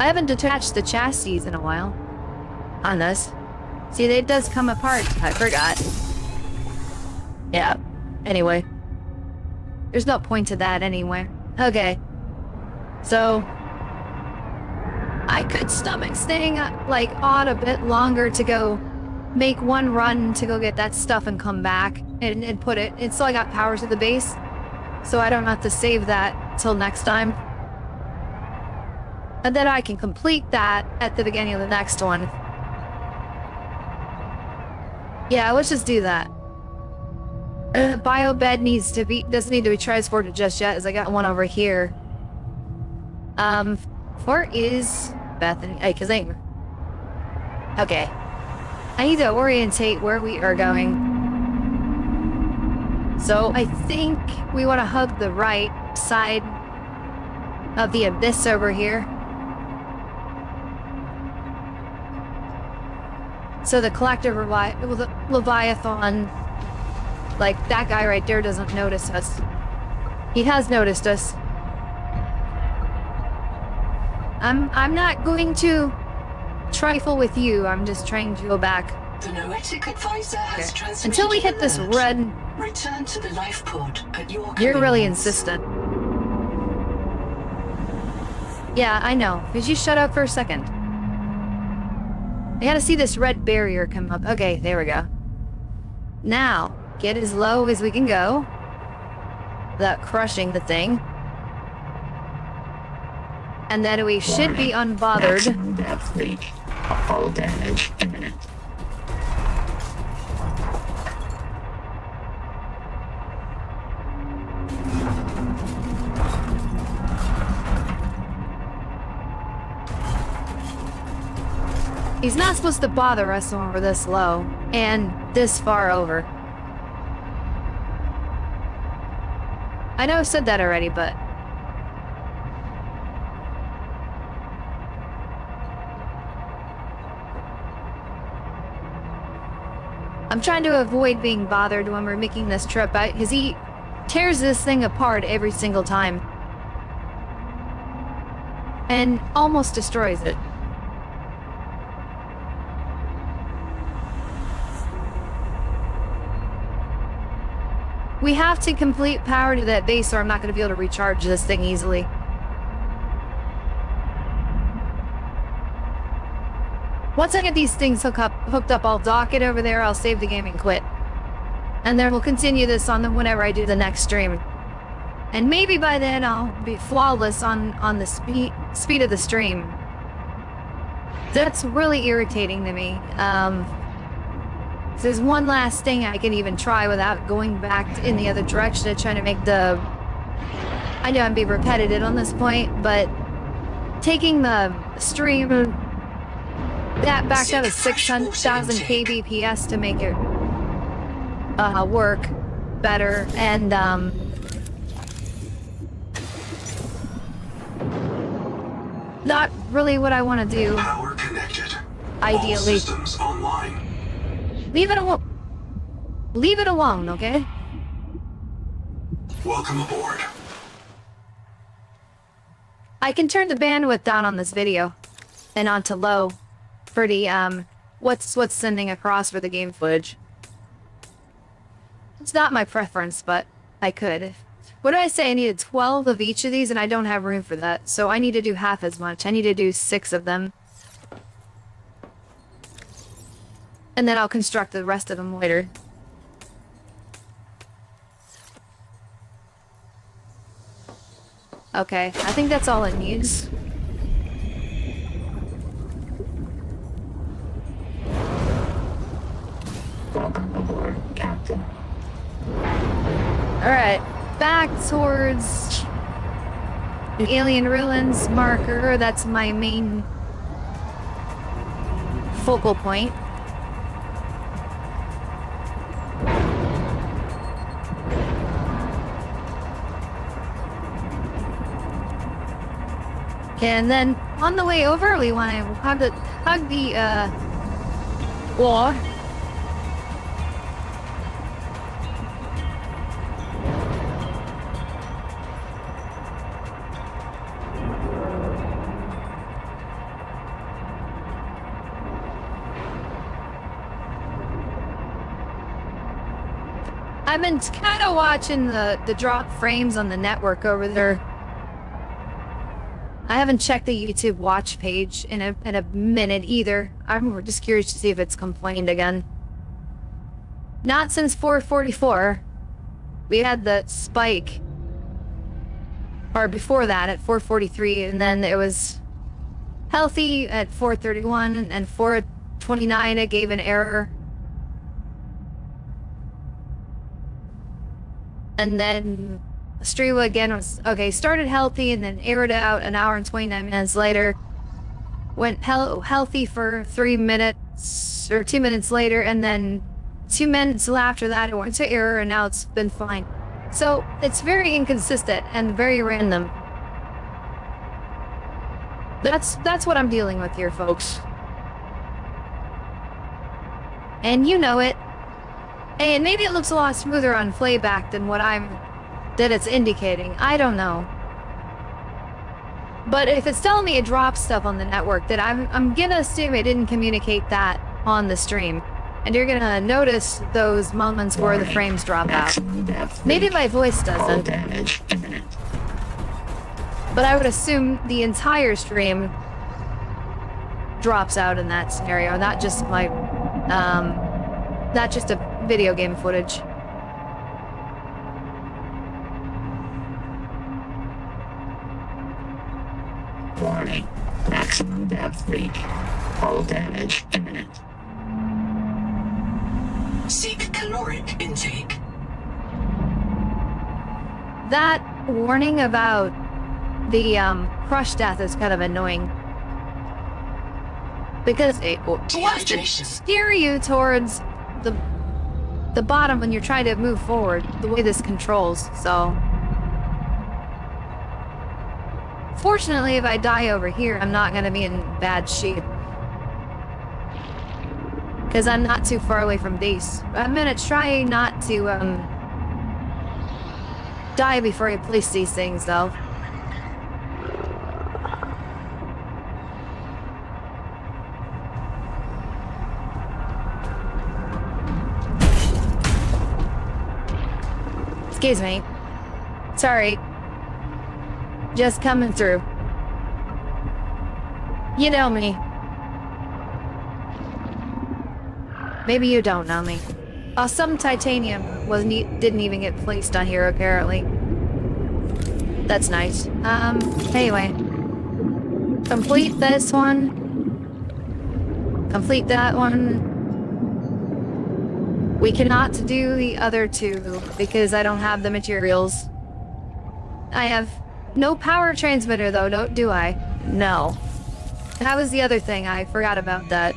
Speaker 1: I haven't detached the chassis in a while on this. See, it does come apart. I forgot. Yeah. Anyway. There's no point to that anyway. Okay. So... I could stomach staying, like, on a bit longer to go make one run to go get that stuff and come back and put it... And so I got power to the base. So I don't have to save that till next time. And then I can complete that at the beginning of the next one. Yeah, let's just do that. Bio bed doesn't need to be transported just yet, as I got one over here. Where is Bethany? Hey, okay. I need to orientate where we are going. So I think we want to hug the right side of the abyss over here. So the collective Leviathan, like that guy right there, doesn't notice us. He has noticed us. I'm not going to trifle with you. I'm just trying to go back.
Speaker 3: The Noetic advisor has transmitted
Speaker 1: until we hit this
Speaker 3: alert.
Speaker 1: red.
Speaker 3: Return to the life pod at your
Speaker 1: You're really
Speaker 3: convenience.
Speaker 1: insistent. Yeah, I know. Could you shut up for a second? I gotta see this red barrier come up. Okay, there we go. Now, get as low as we can go without crushing the thing. And then we should be unbothered.
Speaker 4: Maximum depth reach. All damage imminent.
Speaker 1: He's not supposed to bother us when we're this low and this far over. I know I've said that already, but I'm trying to avoid being bothered when we're making this trip out, because he tears this thing apart every single time and almost destroys it. We have to complete power to that base or I'm not going to be able to recharge this thing easily. Once I get these things hooked up, I'll dock it over there, I'll save the game and quit. And then we'll continue this on whenever I do the next stream. And maybe by then I'll be flawless on the speed of the stream. That's really irritating to me. There's one last thing I can even try without going back in the other direction to try to make the... I know I'm being repetitive on this point, but taking the stream that back down to 600,000 kbps to make it work better, and not really what I want to do.
Speaker 5: Power connected.
Speaker 1: Ideally.
Speaker 5: All systems online.
Speaker 1: Leave it alone. Leave it alone, okay?
Speaker 5: Welcome aboard.
Speaker 1: I can turn the bandwidth down on this video and onto low for the what's sending across for the game footage. It's not my preference, but I could. What did I say? I needed 12 of each of these and I don't have room for that. So I need to do half as much. I need to do 6 of them. And then I'll construct the rest of them later. Okay, I think that's all it needs.
Speaker 4: Welcome aboard, Captain.
Speaker 1: Alright, back towards the alien ruins marker. That's my main focal point. And then on the way over, we want to hug the wall. I've been kind of watching the drop frames on the network over there. I haven't checked the YouTube watch page in a minute either. I'm just curious to see if it's complained again. Not since 444. We had the spike. Or before that at 443, and then it was healthy at 431, and 429 it gave an error. And then Strewa again was, okay, started healthy and then errored out an hour and 29 minutes later. Went healthy for 3 minutes, or 2 minutes later, and then 2 minutes after that it went to error, and now it's been fine. So, it's very inconsistent and very random. That's what I'm dealing with here, folks. And you know it. And maybe it looks a lot smoother on playback than that it's indicating. I don't know. But if it's telling me it drops stuff on the network, then I'm gonna assume it didn't communicate that on the stream. And you're gonna notice those moments where the frames drop out. Maybe my voice doesn't. But I would assume the entire stream drops out in that scenario, not just a video game footage.
Speaker 4: Warning. Maximum depth reach. Hull damage imminent.
Speaker 3: Seek caloric intake.
Speaker 1: That warning about the crush death is kind of annoying. Because it wants to
Speaker 3: Dehydration.
Speaker 1: steer you towards the bottom when you're trying to move forward, the way this controls, so... Fortunately, if I die over here, I'm not gonna be in bad shape. Because I'm not too far away from base. I'm gonna try not to, die before I place these things, though. Excuse me. Sorry. Just coming through. You know me. Maybe you don't know me. Some titanium didn't even get placed on here, apparently. That's nice. Anyway. Complete this one. Complete that one. We cannot do the other two because I don't have the materials. I have no power transmitter though, do I? No. That was the other thing, I forgot about that.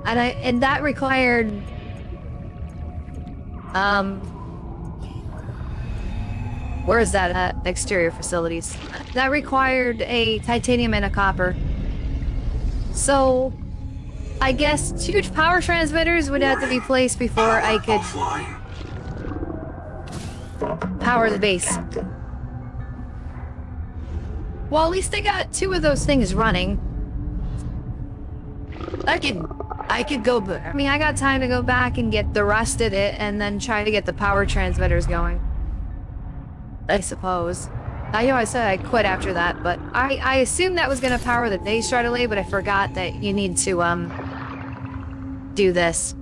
Speaker 1: And that required where is that at? Exterior facilities. That required a titanium and a copper. So I guess huge power transmitters would have to be placed before I could
Speaker 5: Offline.
Speaker 1: power the base. Well, at least they got two of those things running.
Speaker 2: I could go
Speaker 1: I
Speaker 2: back.
Speaker 1: mean, I got time to go back and get the rest of it and then try to get the power transmitters going. I suppose. I know I said I quit after that, but I assumed that was gonna power the base right away, but I forgot that you need to, do this.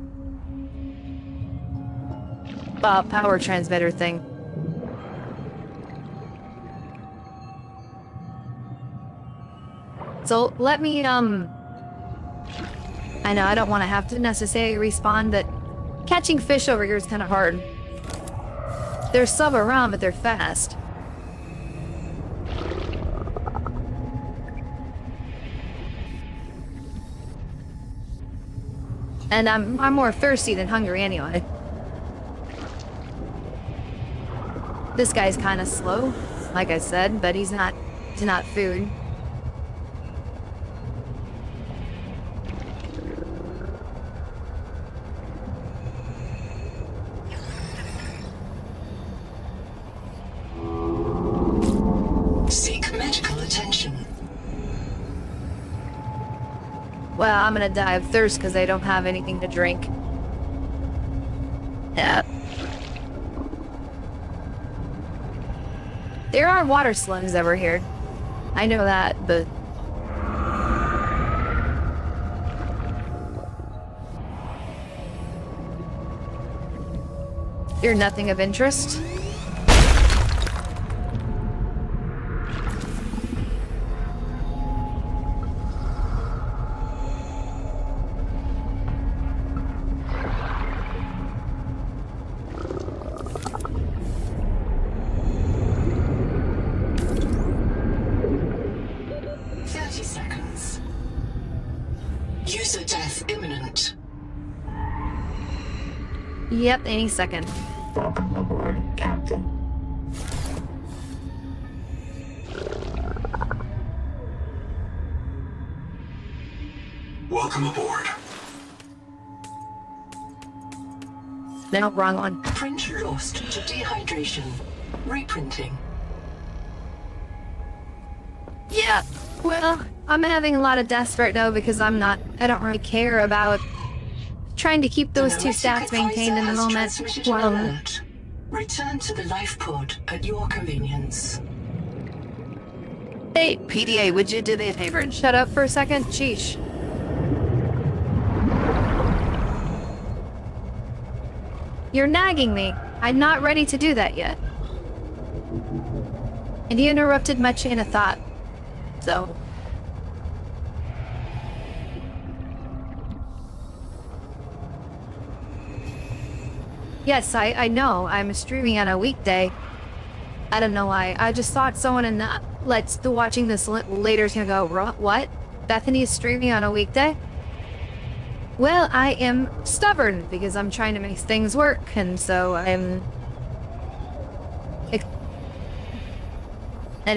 Speaker 1: Power transmitter thing. So, let me, I know I don't want to have to necessarily respawn, but catching fish over here is kind of hard. They're sub around, but they're fast. And I'm more thirsty than hungry anyway. This guy's kind of slow, like I said, but he's not food.
Speaker 3: Seek medical attention.
Speaker 1: Well, I'm gonna die of thirst because I don't have anything to drink. Yeah. There are water slugs over here. I know that, but... You're nothing of interest?
Speaker 3: User death imminent.
Speaker 1: Yep, any second.
Speaker 4: Welcome aboard, Captain.
Speaker 5: Welcome aboard.
Speaker 1: No, wrong one.
Speaker 3: Print lost to dehydration. Reprinting.
Speaker 1: Yeah, well, I'm having a lot of deaths right now because I don't really care about trying to keep those two stats maintained in the moment. Well,
Speaker 3: Return to the life pod at your convenience.
Speaker 1: hey,
Speaker 2: PDA, would you do me a favor and
Speaker 1: shut up for a second. Sheesh. You're nagging me. I'm not ready to do that yet. And you interrupted my chain of thought. So... Yes, I know. I'm streaming on a weekday. I don't know why. I just thought someone in the watching this later is gonna go, what? Bethany is streaming on a weekday? Well, I am stubborn because I'm trying to make things work, and so and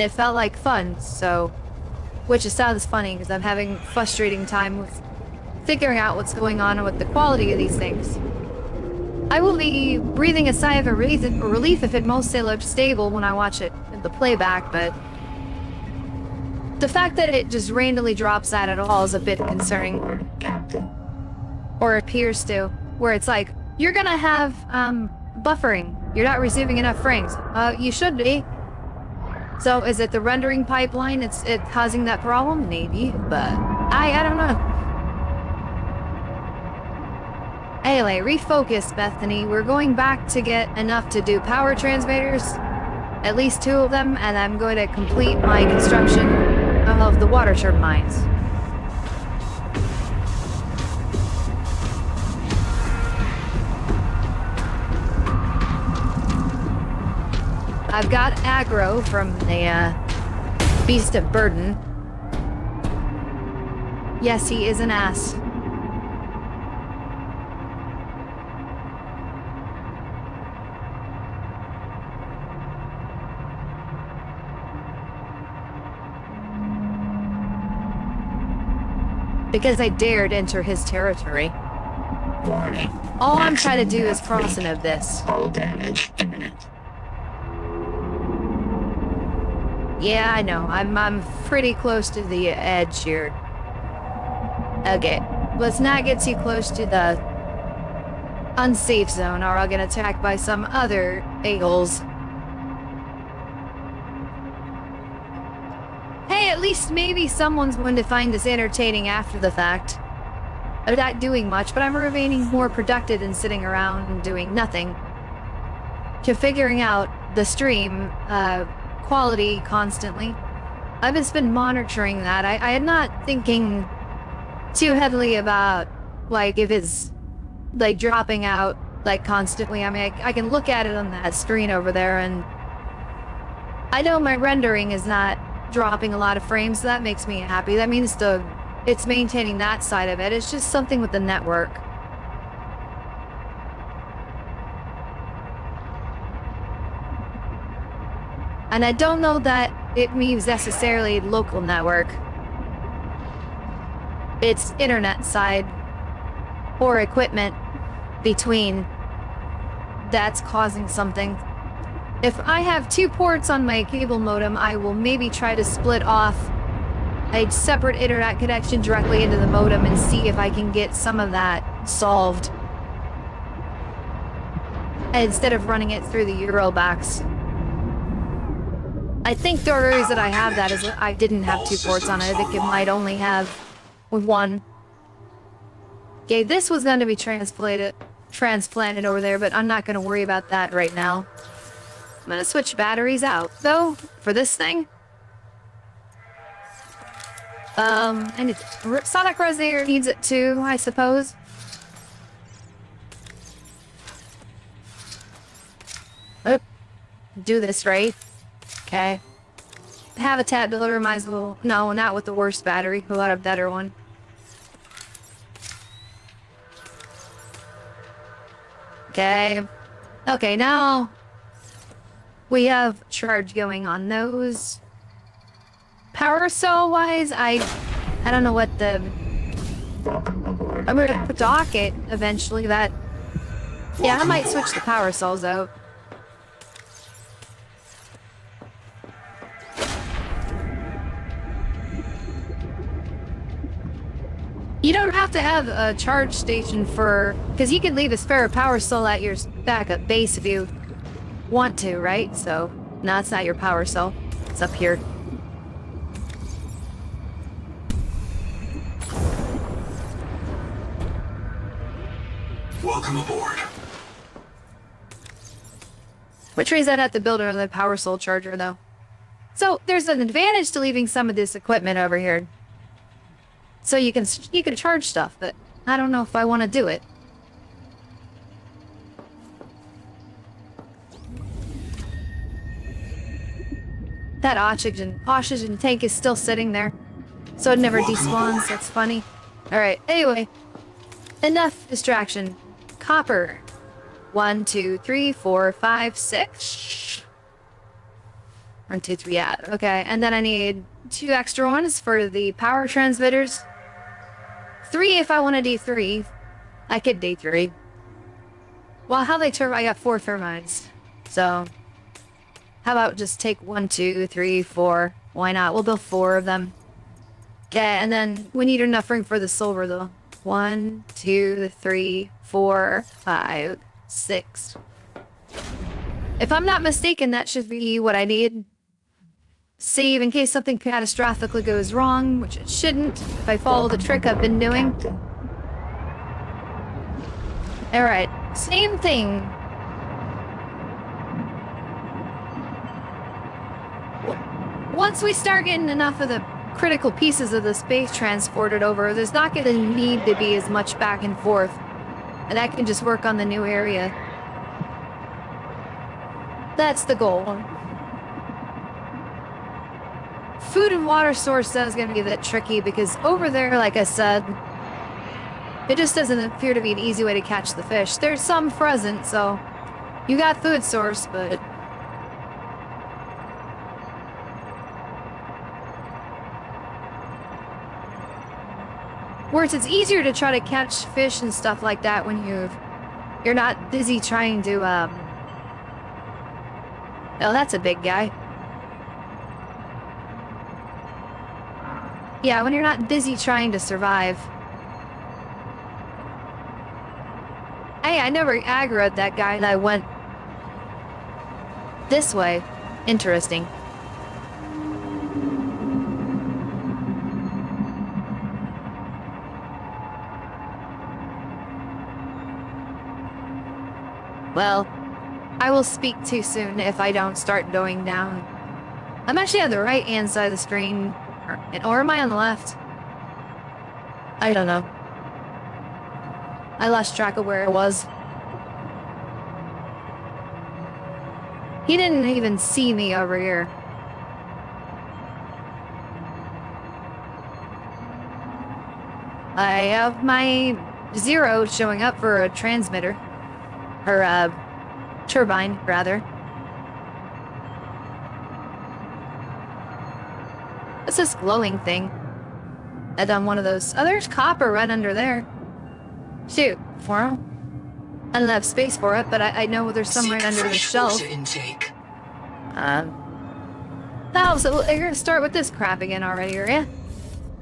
Speaker 1: it felt like fun, so... Which sounds funny, because I'm having frustrating time with figuring out what's going on with the quality of these things. I will be breathing a sigh of relief if it mostly looks stable when I watch it in the playback, but... The fact that it just randomly drops that at all is a bit concerning.
Speaker 4: Captain.
Speaker 1: Or appears to. Where it's like, you're gonna have, buffering. You're not receiving enough frames. You should be. So, is it the rendering pipeline it's causing that problem? Maybe, but I don't know. Anyway, refocus, Bethany. We're going back to get enough to do power transmitters. At least 2 of them, and I'm going to complete my construction of the water turbines. I've got aggro from the Beast of Burden. Yes, he is an ass. Because I dared enter his territory.
Speaker 4: Warning.
Speaker 1: All I'm trying to do is cross an abyss.
Speaker 4: Hull damage imminent.
Speaker 1: Yeah, I know. I'm pretty close to the edge here. Okay, let's not get too close to the unsafe zone, or I'll get attacked by some other a-holes. Hey, at least maybe someone's going to find this entertaining after the fact. I'm not doing much, but I'm remaining more productive than sitting around and doing nothing. To figuring out the stream, quality constantly. I've just been monitoring that. I am not thinking too heavily about, like, if it's, like, dropping out, like, constantly. I mean, I can look at it on that screen over there, and I know my rendering is not dropping a lot of frames, so that makes me happy. That means it's maintaining that side of it. It's just something with the network. And I don't know that it means necessarily local network. It's internet side or equipment between that's causing something. If I have 2 ports on my cable modem, I will maybe try to split off a separate internet connection directly into the modem and see if I can get some of that solved. Instead of running it through the Eurobox. I think the reason that I have that is that I didn't have 2 ports on it. I think it might only have 1. Okay, this was going to be transplanted over there, but I'm not going to worry about that right now. I'm going to switch batteries out, though, for this thing. And Sonic Resonator needs it too, I suppose. Do this right. Okay. Habitat builder might as well... No, not with the worst battery. We'll have a better one. Okay. Okay, now... we have charge going on those. Power cell-wise, I don't know what the... I'm gonna dock it eventually, that... Yeah, I might switch the power cells out. You don't have to have a charge station for... because you can leave a spare power cell at your backup base if you want to, right? So, no, it's not your power cell. It's up here.
Speaker 5: Welcome aboard.
Speaker 1: Which means I'd have to build another power cell charger, though. So, there's an advantage to leaving some of this equipment over here. So you can charge stuff, but I don't know if I want to do it. That oxygen tank is still sitting there. So it never
Speaker 5: Welcome
Speaker 1: despawns.
Speaker 5: aboard.
Speaker 1: That's funny. Alright, anyway. Enough distraction. Copper. 1, 2, 3, 4, 5, 6. 1, 2, 3, yeah. Okay, and then I need 2 extra ones for the power transmitters. 3 if I want to do 3. I could do 3. Well, how they turn? I got 4 thermites. So, how about just take 1, 2, 3, 4. Why not? We'll build 4 of them. Okay, and then we need enough room for the silver, though. 1, 2, 3, 4, 5, 6. If I'm not mistaken, that should be what I need. Save in case something catastrophically goes wrong, which it shouldn't, if I follow the trick I've been doing.
Speaker 4: Captain.
Speaker 1: Alright, same thing. Once we start getting enough of the critical pieces of the space transported over, there's not going to need to be as much back and forth. And I can just work on the new area. That's the goal. Food and water source is going to be a bit tricky because over there, like I said, it just doesn't appear to be an easy way to catch the fish. There's some present, so you got food source, but whereas it's easier to try to catch fish and stuff like that when you're not busy trying to oh, that's a big guy. Yeah, when you're not busy trying to survive. Hey, I never aggroed that guy and I went this way. Interesting. Well, I will speak too soon if I don't start going down. I'm actually on the right-hand side of the screen. Or am I on the left? I don't know. I lost track of where I was. He didn't even see me over here. I have my 0 showing up for a transmitter. Or, turbine, rather. What's this glowing thing? I done one of those. Oh, there's copper right under there. Shoot, for him. I don't have space for it, but I know there's some right under the shelf.
Speaker 3: Water intake.
Speaker 1: Oh, so you're gonna start with this crap again already, are ya?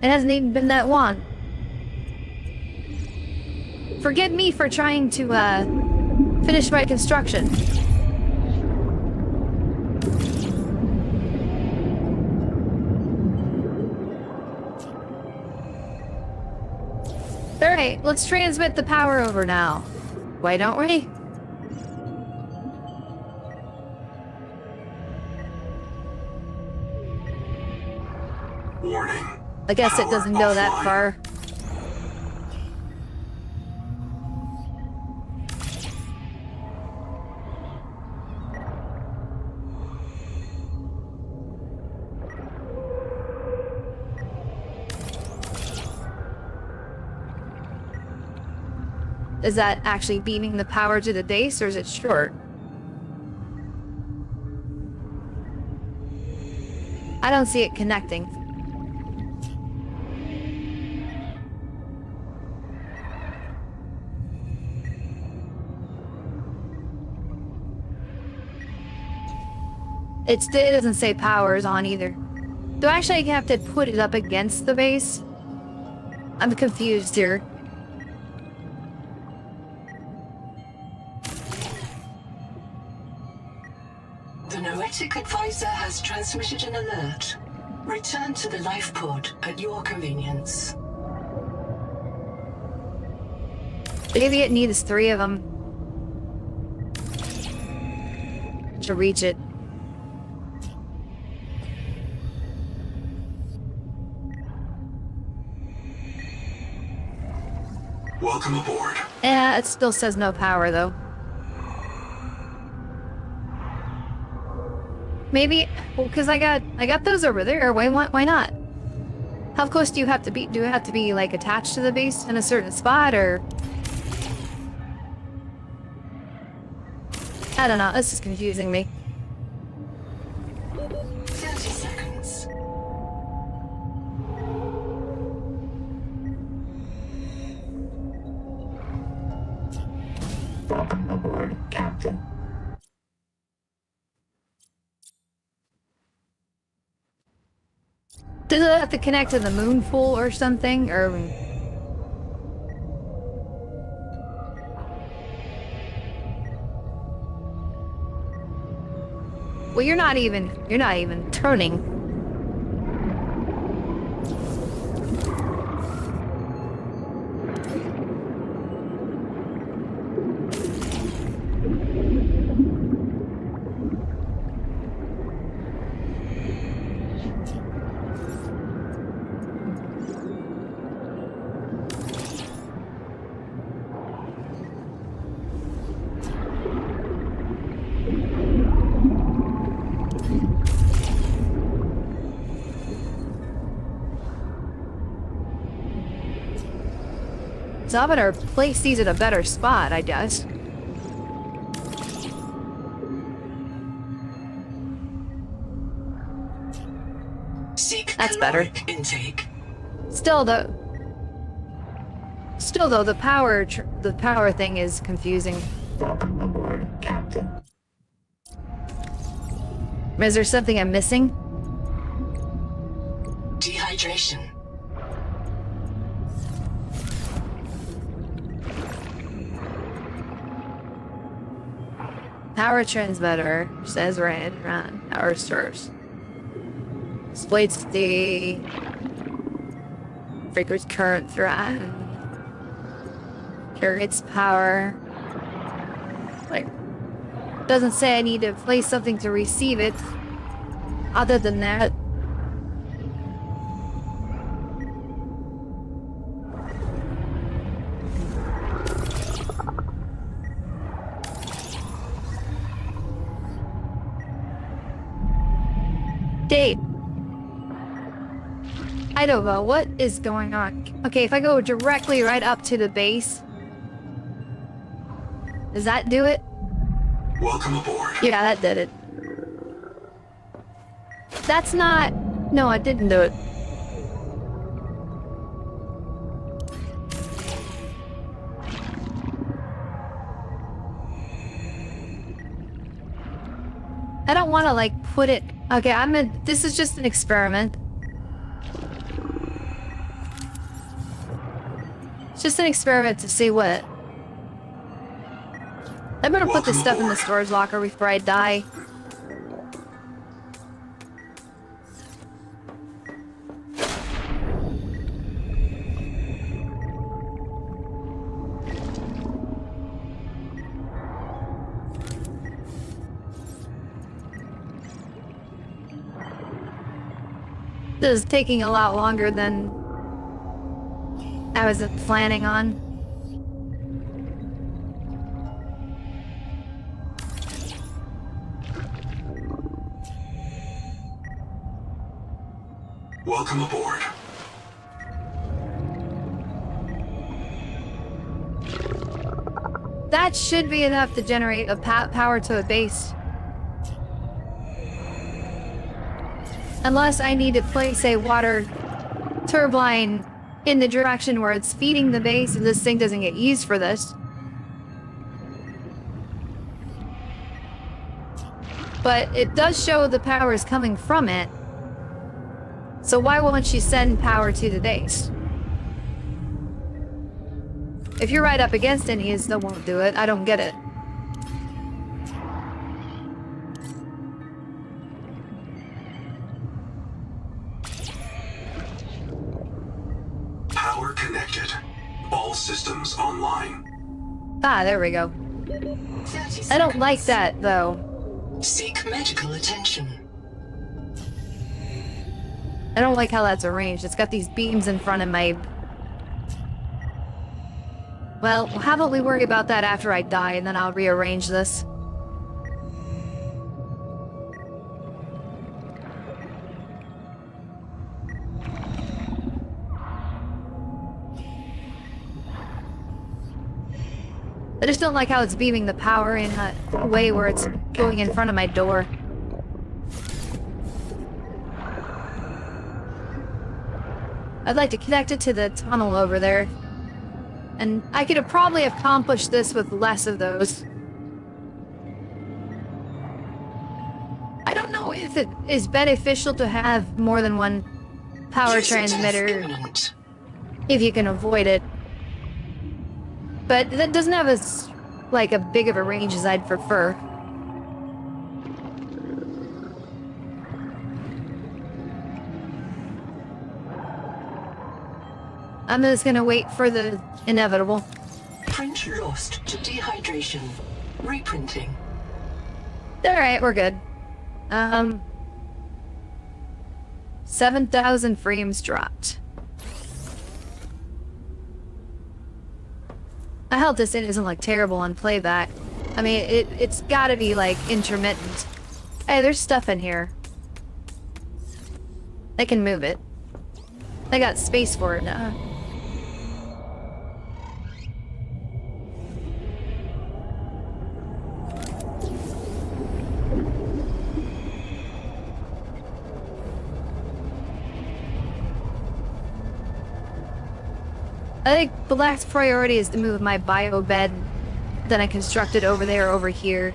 Speaker 1: It hasn't even been that long. Forgive me for trying to, finish my construction. Alright, let's transmit the power over now. Why don't we?
Speaker 5: Warning.
Speaker 1: I guess it doesn't go that
Speaker 5: Power
Speaker 1: far. Is that actually beaming the power to the base, or is it short? I don't see it connecting. It doesn't say power is on either. Do I actually have to put it up against the base? I'm confused here.
Speaker 3: The Noetic Advisor has transmitted an alert. Return to the life pod at your convenience.
Speaker 1: Maybe it needs 3 of them to reach it.
Speaker 5: Welcome aboard.
Speaker 1: Yeah, it still says no power though. Maybe, well, because I got those over there. Why not? How close do you have to be? Do you have to be, like, attached to the base in a certain spot, or... I don't know, this is confusing me.
Speaker 3: 30 seconds.
Speaker 4: Welcome aboard, Captain.
Speaker 1: Does it have to connect to the moonpool or something, or... Well, you're not even turning. So I'm gonna place these at a better spot, I guess.
Speaker 3: Seek
Speaker 1: That's better.
Speaker 3: caloric intake.
Speaker 1: Still though, the power thing is confusing.
Speaker 4: Welcome aboard, Captain.
Speaker 1: Is there something I'm missing?
Speaker 3: Dehydration.
Speaker 1: Power transmitter says red, run. Power source. Displays the frequency current threat. Carries power. Like, doesn't say I need to place something to receive it. Other than that, date. I don't know what is going on. Okay, if I go directly right up to the base, does that do it?
Speaker 5: Welcome aboard.
Speaker 1: Yeah, that did it. That's not... No, I didn't do it. I don't want to, like, put it... Okay, this is just an experiment. It's just an experiment to see what... I'm gonna put this stuff in the storage locker before I die. This is taking a lot longer than I was planning on.
Speaker 5: Welcome aboard.
Speaker 1: That should be enough to generate a power to a base. Unless I need to place a water turbine in the direction where it's feeding the base and this thing doesn't get used for this. But it does show the power is coming from it. So why won't she send power to the base? If you're right up against it, you still won't do it. I don't get it.
Speaker 5: Power connected. All systems online.
Speaker 1: Ah, there we go.
Speaker 3: 30
Speaker 1: I don't like
Speaker 3: seconds.
Speaker 1: that, though.
Speaker 3: Seek medical attention.
Speaker 1: I don't like how that's arranged. It's got these beams in front of my... Well, how about we worry about that after I die, and then I'll rearrange this. I just don't like how it's beaming the power in a way where it's going in front of my door. I'd like to connect it to the tunnel over there. And I could have probably accomplished this with less of those. I don't know if it is beneficial to have more than one power transmitter if you can avoid it. But that doesn't have as, like, a big of a range as I'd prefer. I'm just gonna wait for the inevitable.
Speaker 3: Print lost to dehydration. Reprinting.
Speaker 1: Alright, we're good. 7,000 frames dropped. I hope this isn't like terrible on playback. I mean, it's gotta be like intermittent. Hey, there's stuff in here. I can move it. I got space for it now. I think the last priority is to move my bio bed that I constructed over there, over here.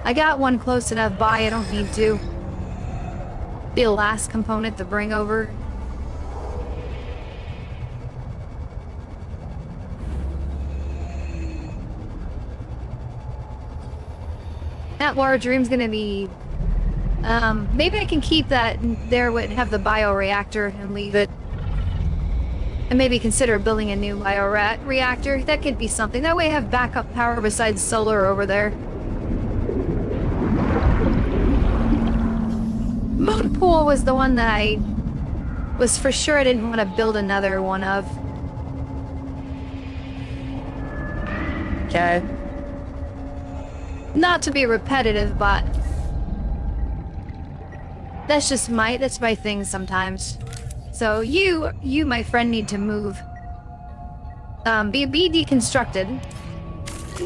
Speaker 1: I got one close enough by, I don't need to. The last component to bring over. That large room's gonna be... maybe I can keep that there and have the bioreactor and leave it. And maybe consider building a new bioreactor. That could be something. That way I have backup power besides solar over there. Moonpool was the one that I was for sure I didn't want to build another one of. Okay. Not to be repetitive, but that's my thing sometimes. So you, my friend, need to move. Be deconstructed.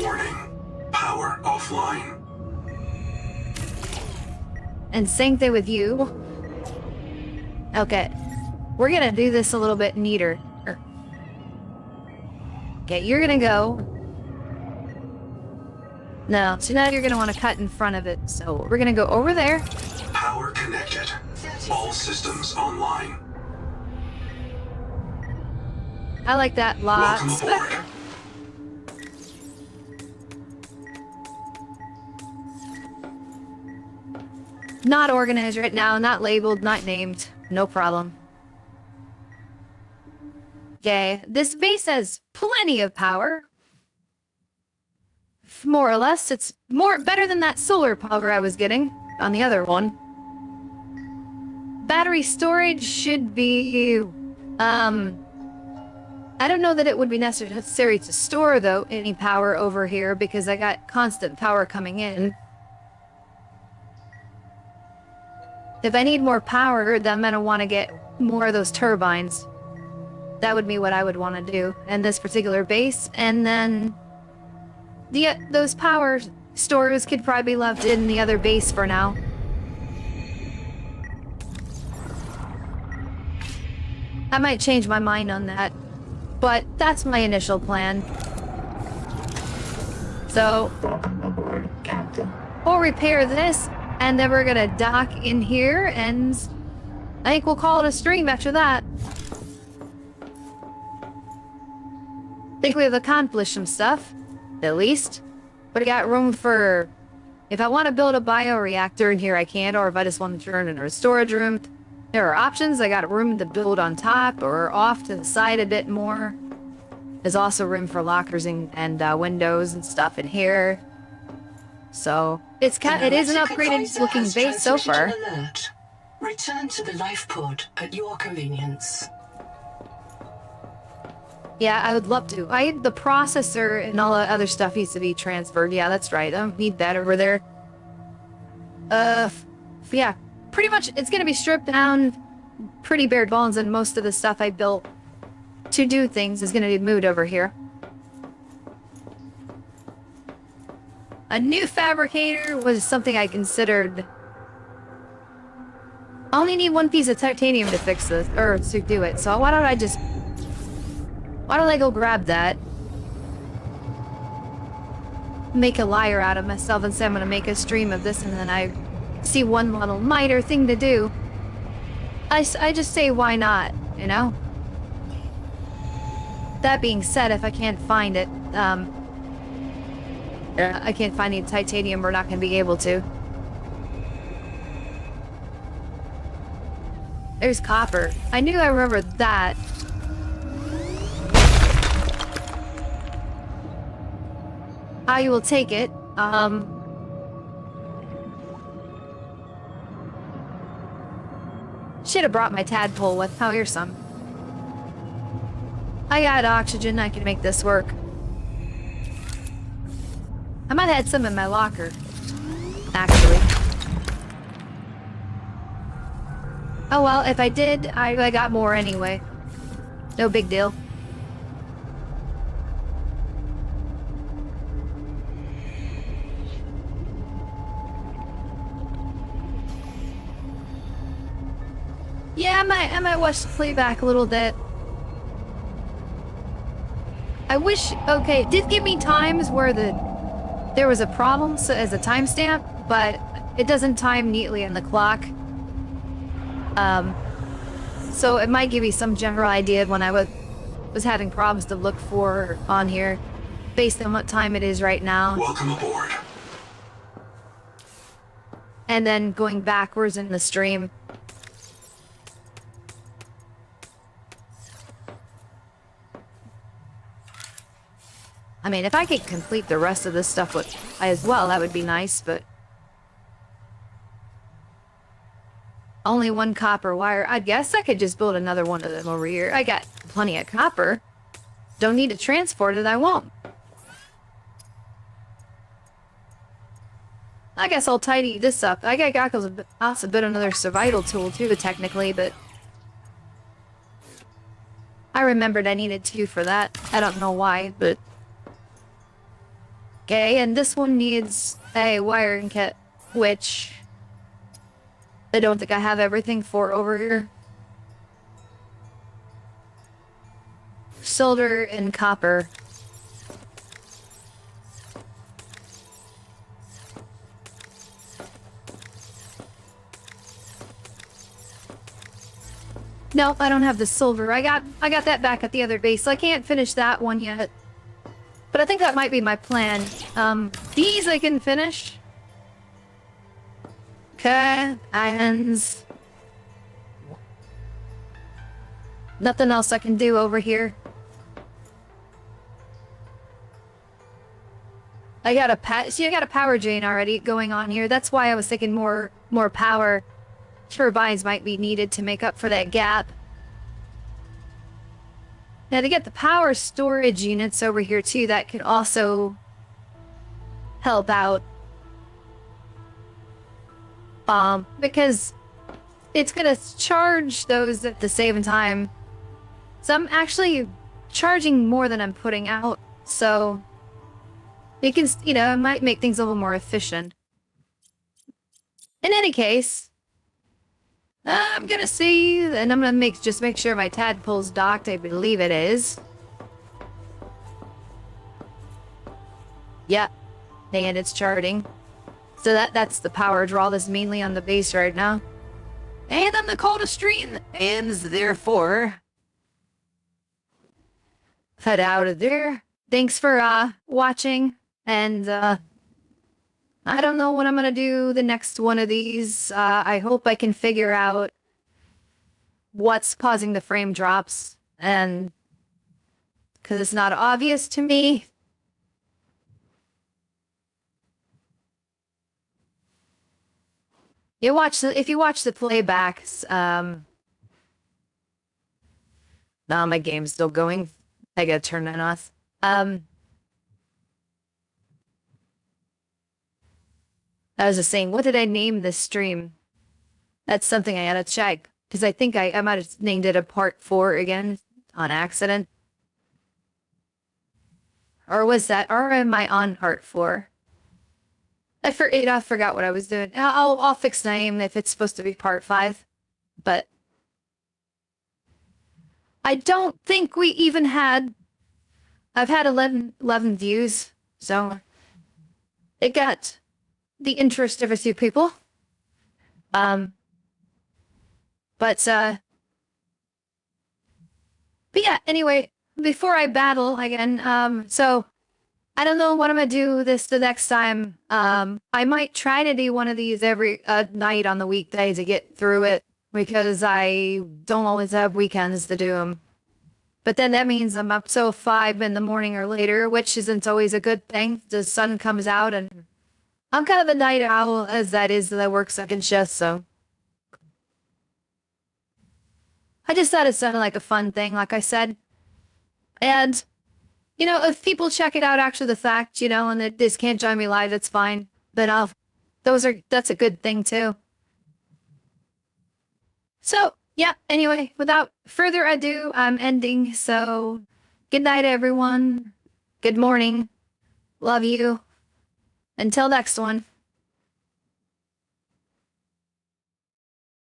Speaker 5: Warning. Power offline.
Speaker 1: And same thing with you. Okay. We're gonna do this a little bit neater. Okay, you're gonna go. No, so now you're gonna want to cut in front of it. So we're gonna go over there.
Speaker 5: Power connected. All systems online.
Speaker 1: I like that lots
Speaker 5: Welcome aboard.
Speaker 1: better. Not organized right now, not labeled, not named. No problem. Okay, this base has plenty of power. More or less, it's better than that solar power I was getting on the other one. Battery storage should be, I don't know that it would be necessary to store, though, any power over here, because I got constant power coming in. If I need more power, then I'm gonna want to get more of those turbines. That would be what I would want to do in this particular base, and then those power stores could probably be left in the other base for now. I might change my mind on that. But that's my initial plan. So,
Speaker 4: Welcome aboard, Captain.
Speaker 1: we'll repair this, and then we're gonna dock in here, and I think we'll call it a stream after that. Think we've accomplished some stuff, at least. But I got room for... If I want to build a bioreactor in here, I can, or if I just want to turn it into a storage room. There are options. I got room to build on top or off to the side a bit more. There's also room for lockers and windows and stuff in here. So it is an upgraded looking base so far.
Speaker 3: Alert. Return to the life pod at your convenience.
Speaker 1: Yeah, I would love to. The processor and all the other stuff needs to be transferred. Yeah, that's right. I don't need that over there. Yeah. Pretty much, it's gonna be stripped down, pretty bare bones, and most of the stuff I built to do things is gonna be moved over here. A new fabricator was something I considered. I only need one piece of titanium to fix this, or to do it, so why don't I go grab that? Make a liar out of myself and say I'm gonna make a stream of this, and then I see one little minor thing to do. I just say, why not, you know? That being said, if I can't find it, I can't find any titanium, we're not gonna be able to. There's copper. I knew I remembered that. I will take it. Should have brought my tadpole with. Oh, here's some. I got oxygen. I can make this work. I might have had some in my locker, actually. Oh well, if I did, I got more anyway. No big deal. Yeah, I might watch the playback a little bit. I wish, okay, it did give me times where there was a problem as a timestamp, but it doesn't time neatly in the clock. So it might give you some general idea of when I was having problems to look for on here, based on what time it is right now.
Speaker 5: Welcome aboard.
Speaker 1: And then going backwards in the stream. I mean, if I could complete the rest of this stuff as well, that would be nice, but... Only one copper wire. I guess I could just build another one of them over here. I got plenty of copper. Don't need to transport it, I won't. I guess I'll tidy this up. I got also built another survival tool too, technically, but... I remembered I needed 2 for that. I don't know why, but... Okay, and this one needs a wiring kit, which I don't think I have everything for over here. Silver and copper. Nope, I don't have the silver. I got that back at the other base, so I can't finish that one yet. But I think that might be my plan. These I can finish. Okay, irons. Nothing else I can do over here. I got a power drain already going on here. That's why I was thinking more power turbines might be needed to make up for that gap. Now to get the power storage units over here too, that could also help out. Because it's gonna charge those at the same time. So I'm actually charging more than I'm putting out, so it can, you know, it might make things a little more efficient. In any case, I'm gonna see, and I'm gonna just make sure my tadpole's docked. I believe it is. Yeah, and it's charting. So that's the power draw that's mainly on the base right now. And I'm the coldest stream, and therefore head out of there. Thanks for watching, and I don't know what I'm gonna do the next one of these. I hope I can figure out what's causing the frame drops, and because it's not obvious to me. If you watch the playbacks, no, my game's still going. I gotta turn that off. I was just saying, what did I name this stream? That's something I gotta check, because I think I might have named it a part 4 again on accident. Or was that, or am I on part 4? I forgot what I was doing. I'll fix name if it's supposed to be part 5. But I don't think we even had... I've had 11 views, so it got the interest of a few people. But yeah, anyway, before I battle again, so I don't know what I'm gonna do the next time. I might try to do one of these every night on the weekday to get through it, because I don't always have weekends to do them. But then that means I'm up till 5 in the morning or later, which isn't always a good thing. The sun comes out, and I'm kind of a night owl, as that is, that I work second shift, so. I just thought it sounded like a fun thing, like I said. And, you know, if people check it out after the fact, you know, and they just can't join me live, that's fine. But that's a good thing too. So, yeah, anyway, without further ado, I'm ending. So, good night, everyone. Good morning. Love you. Until next one.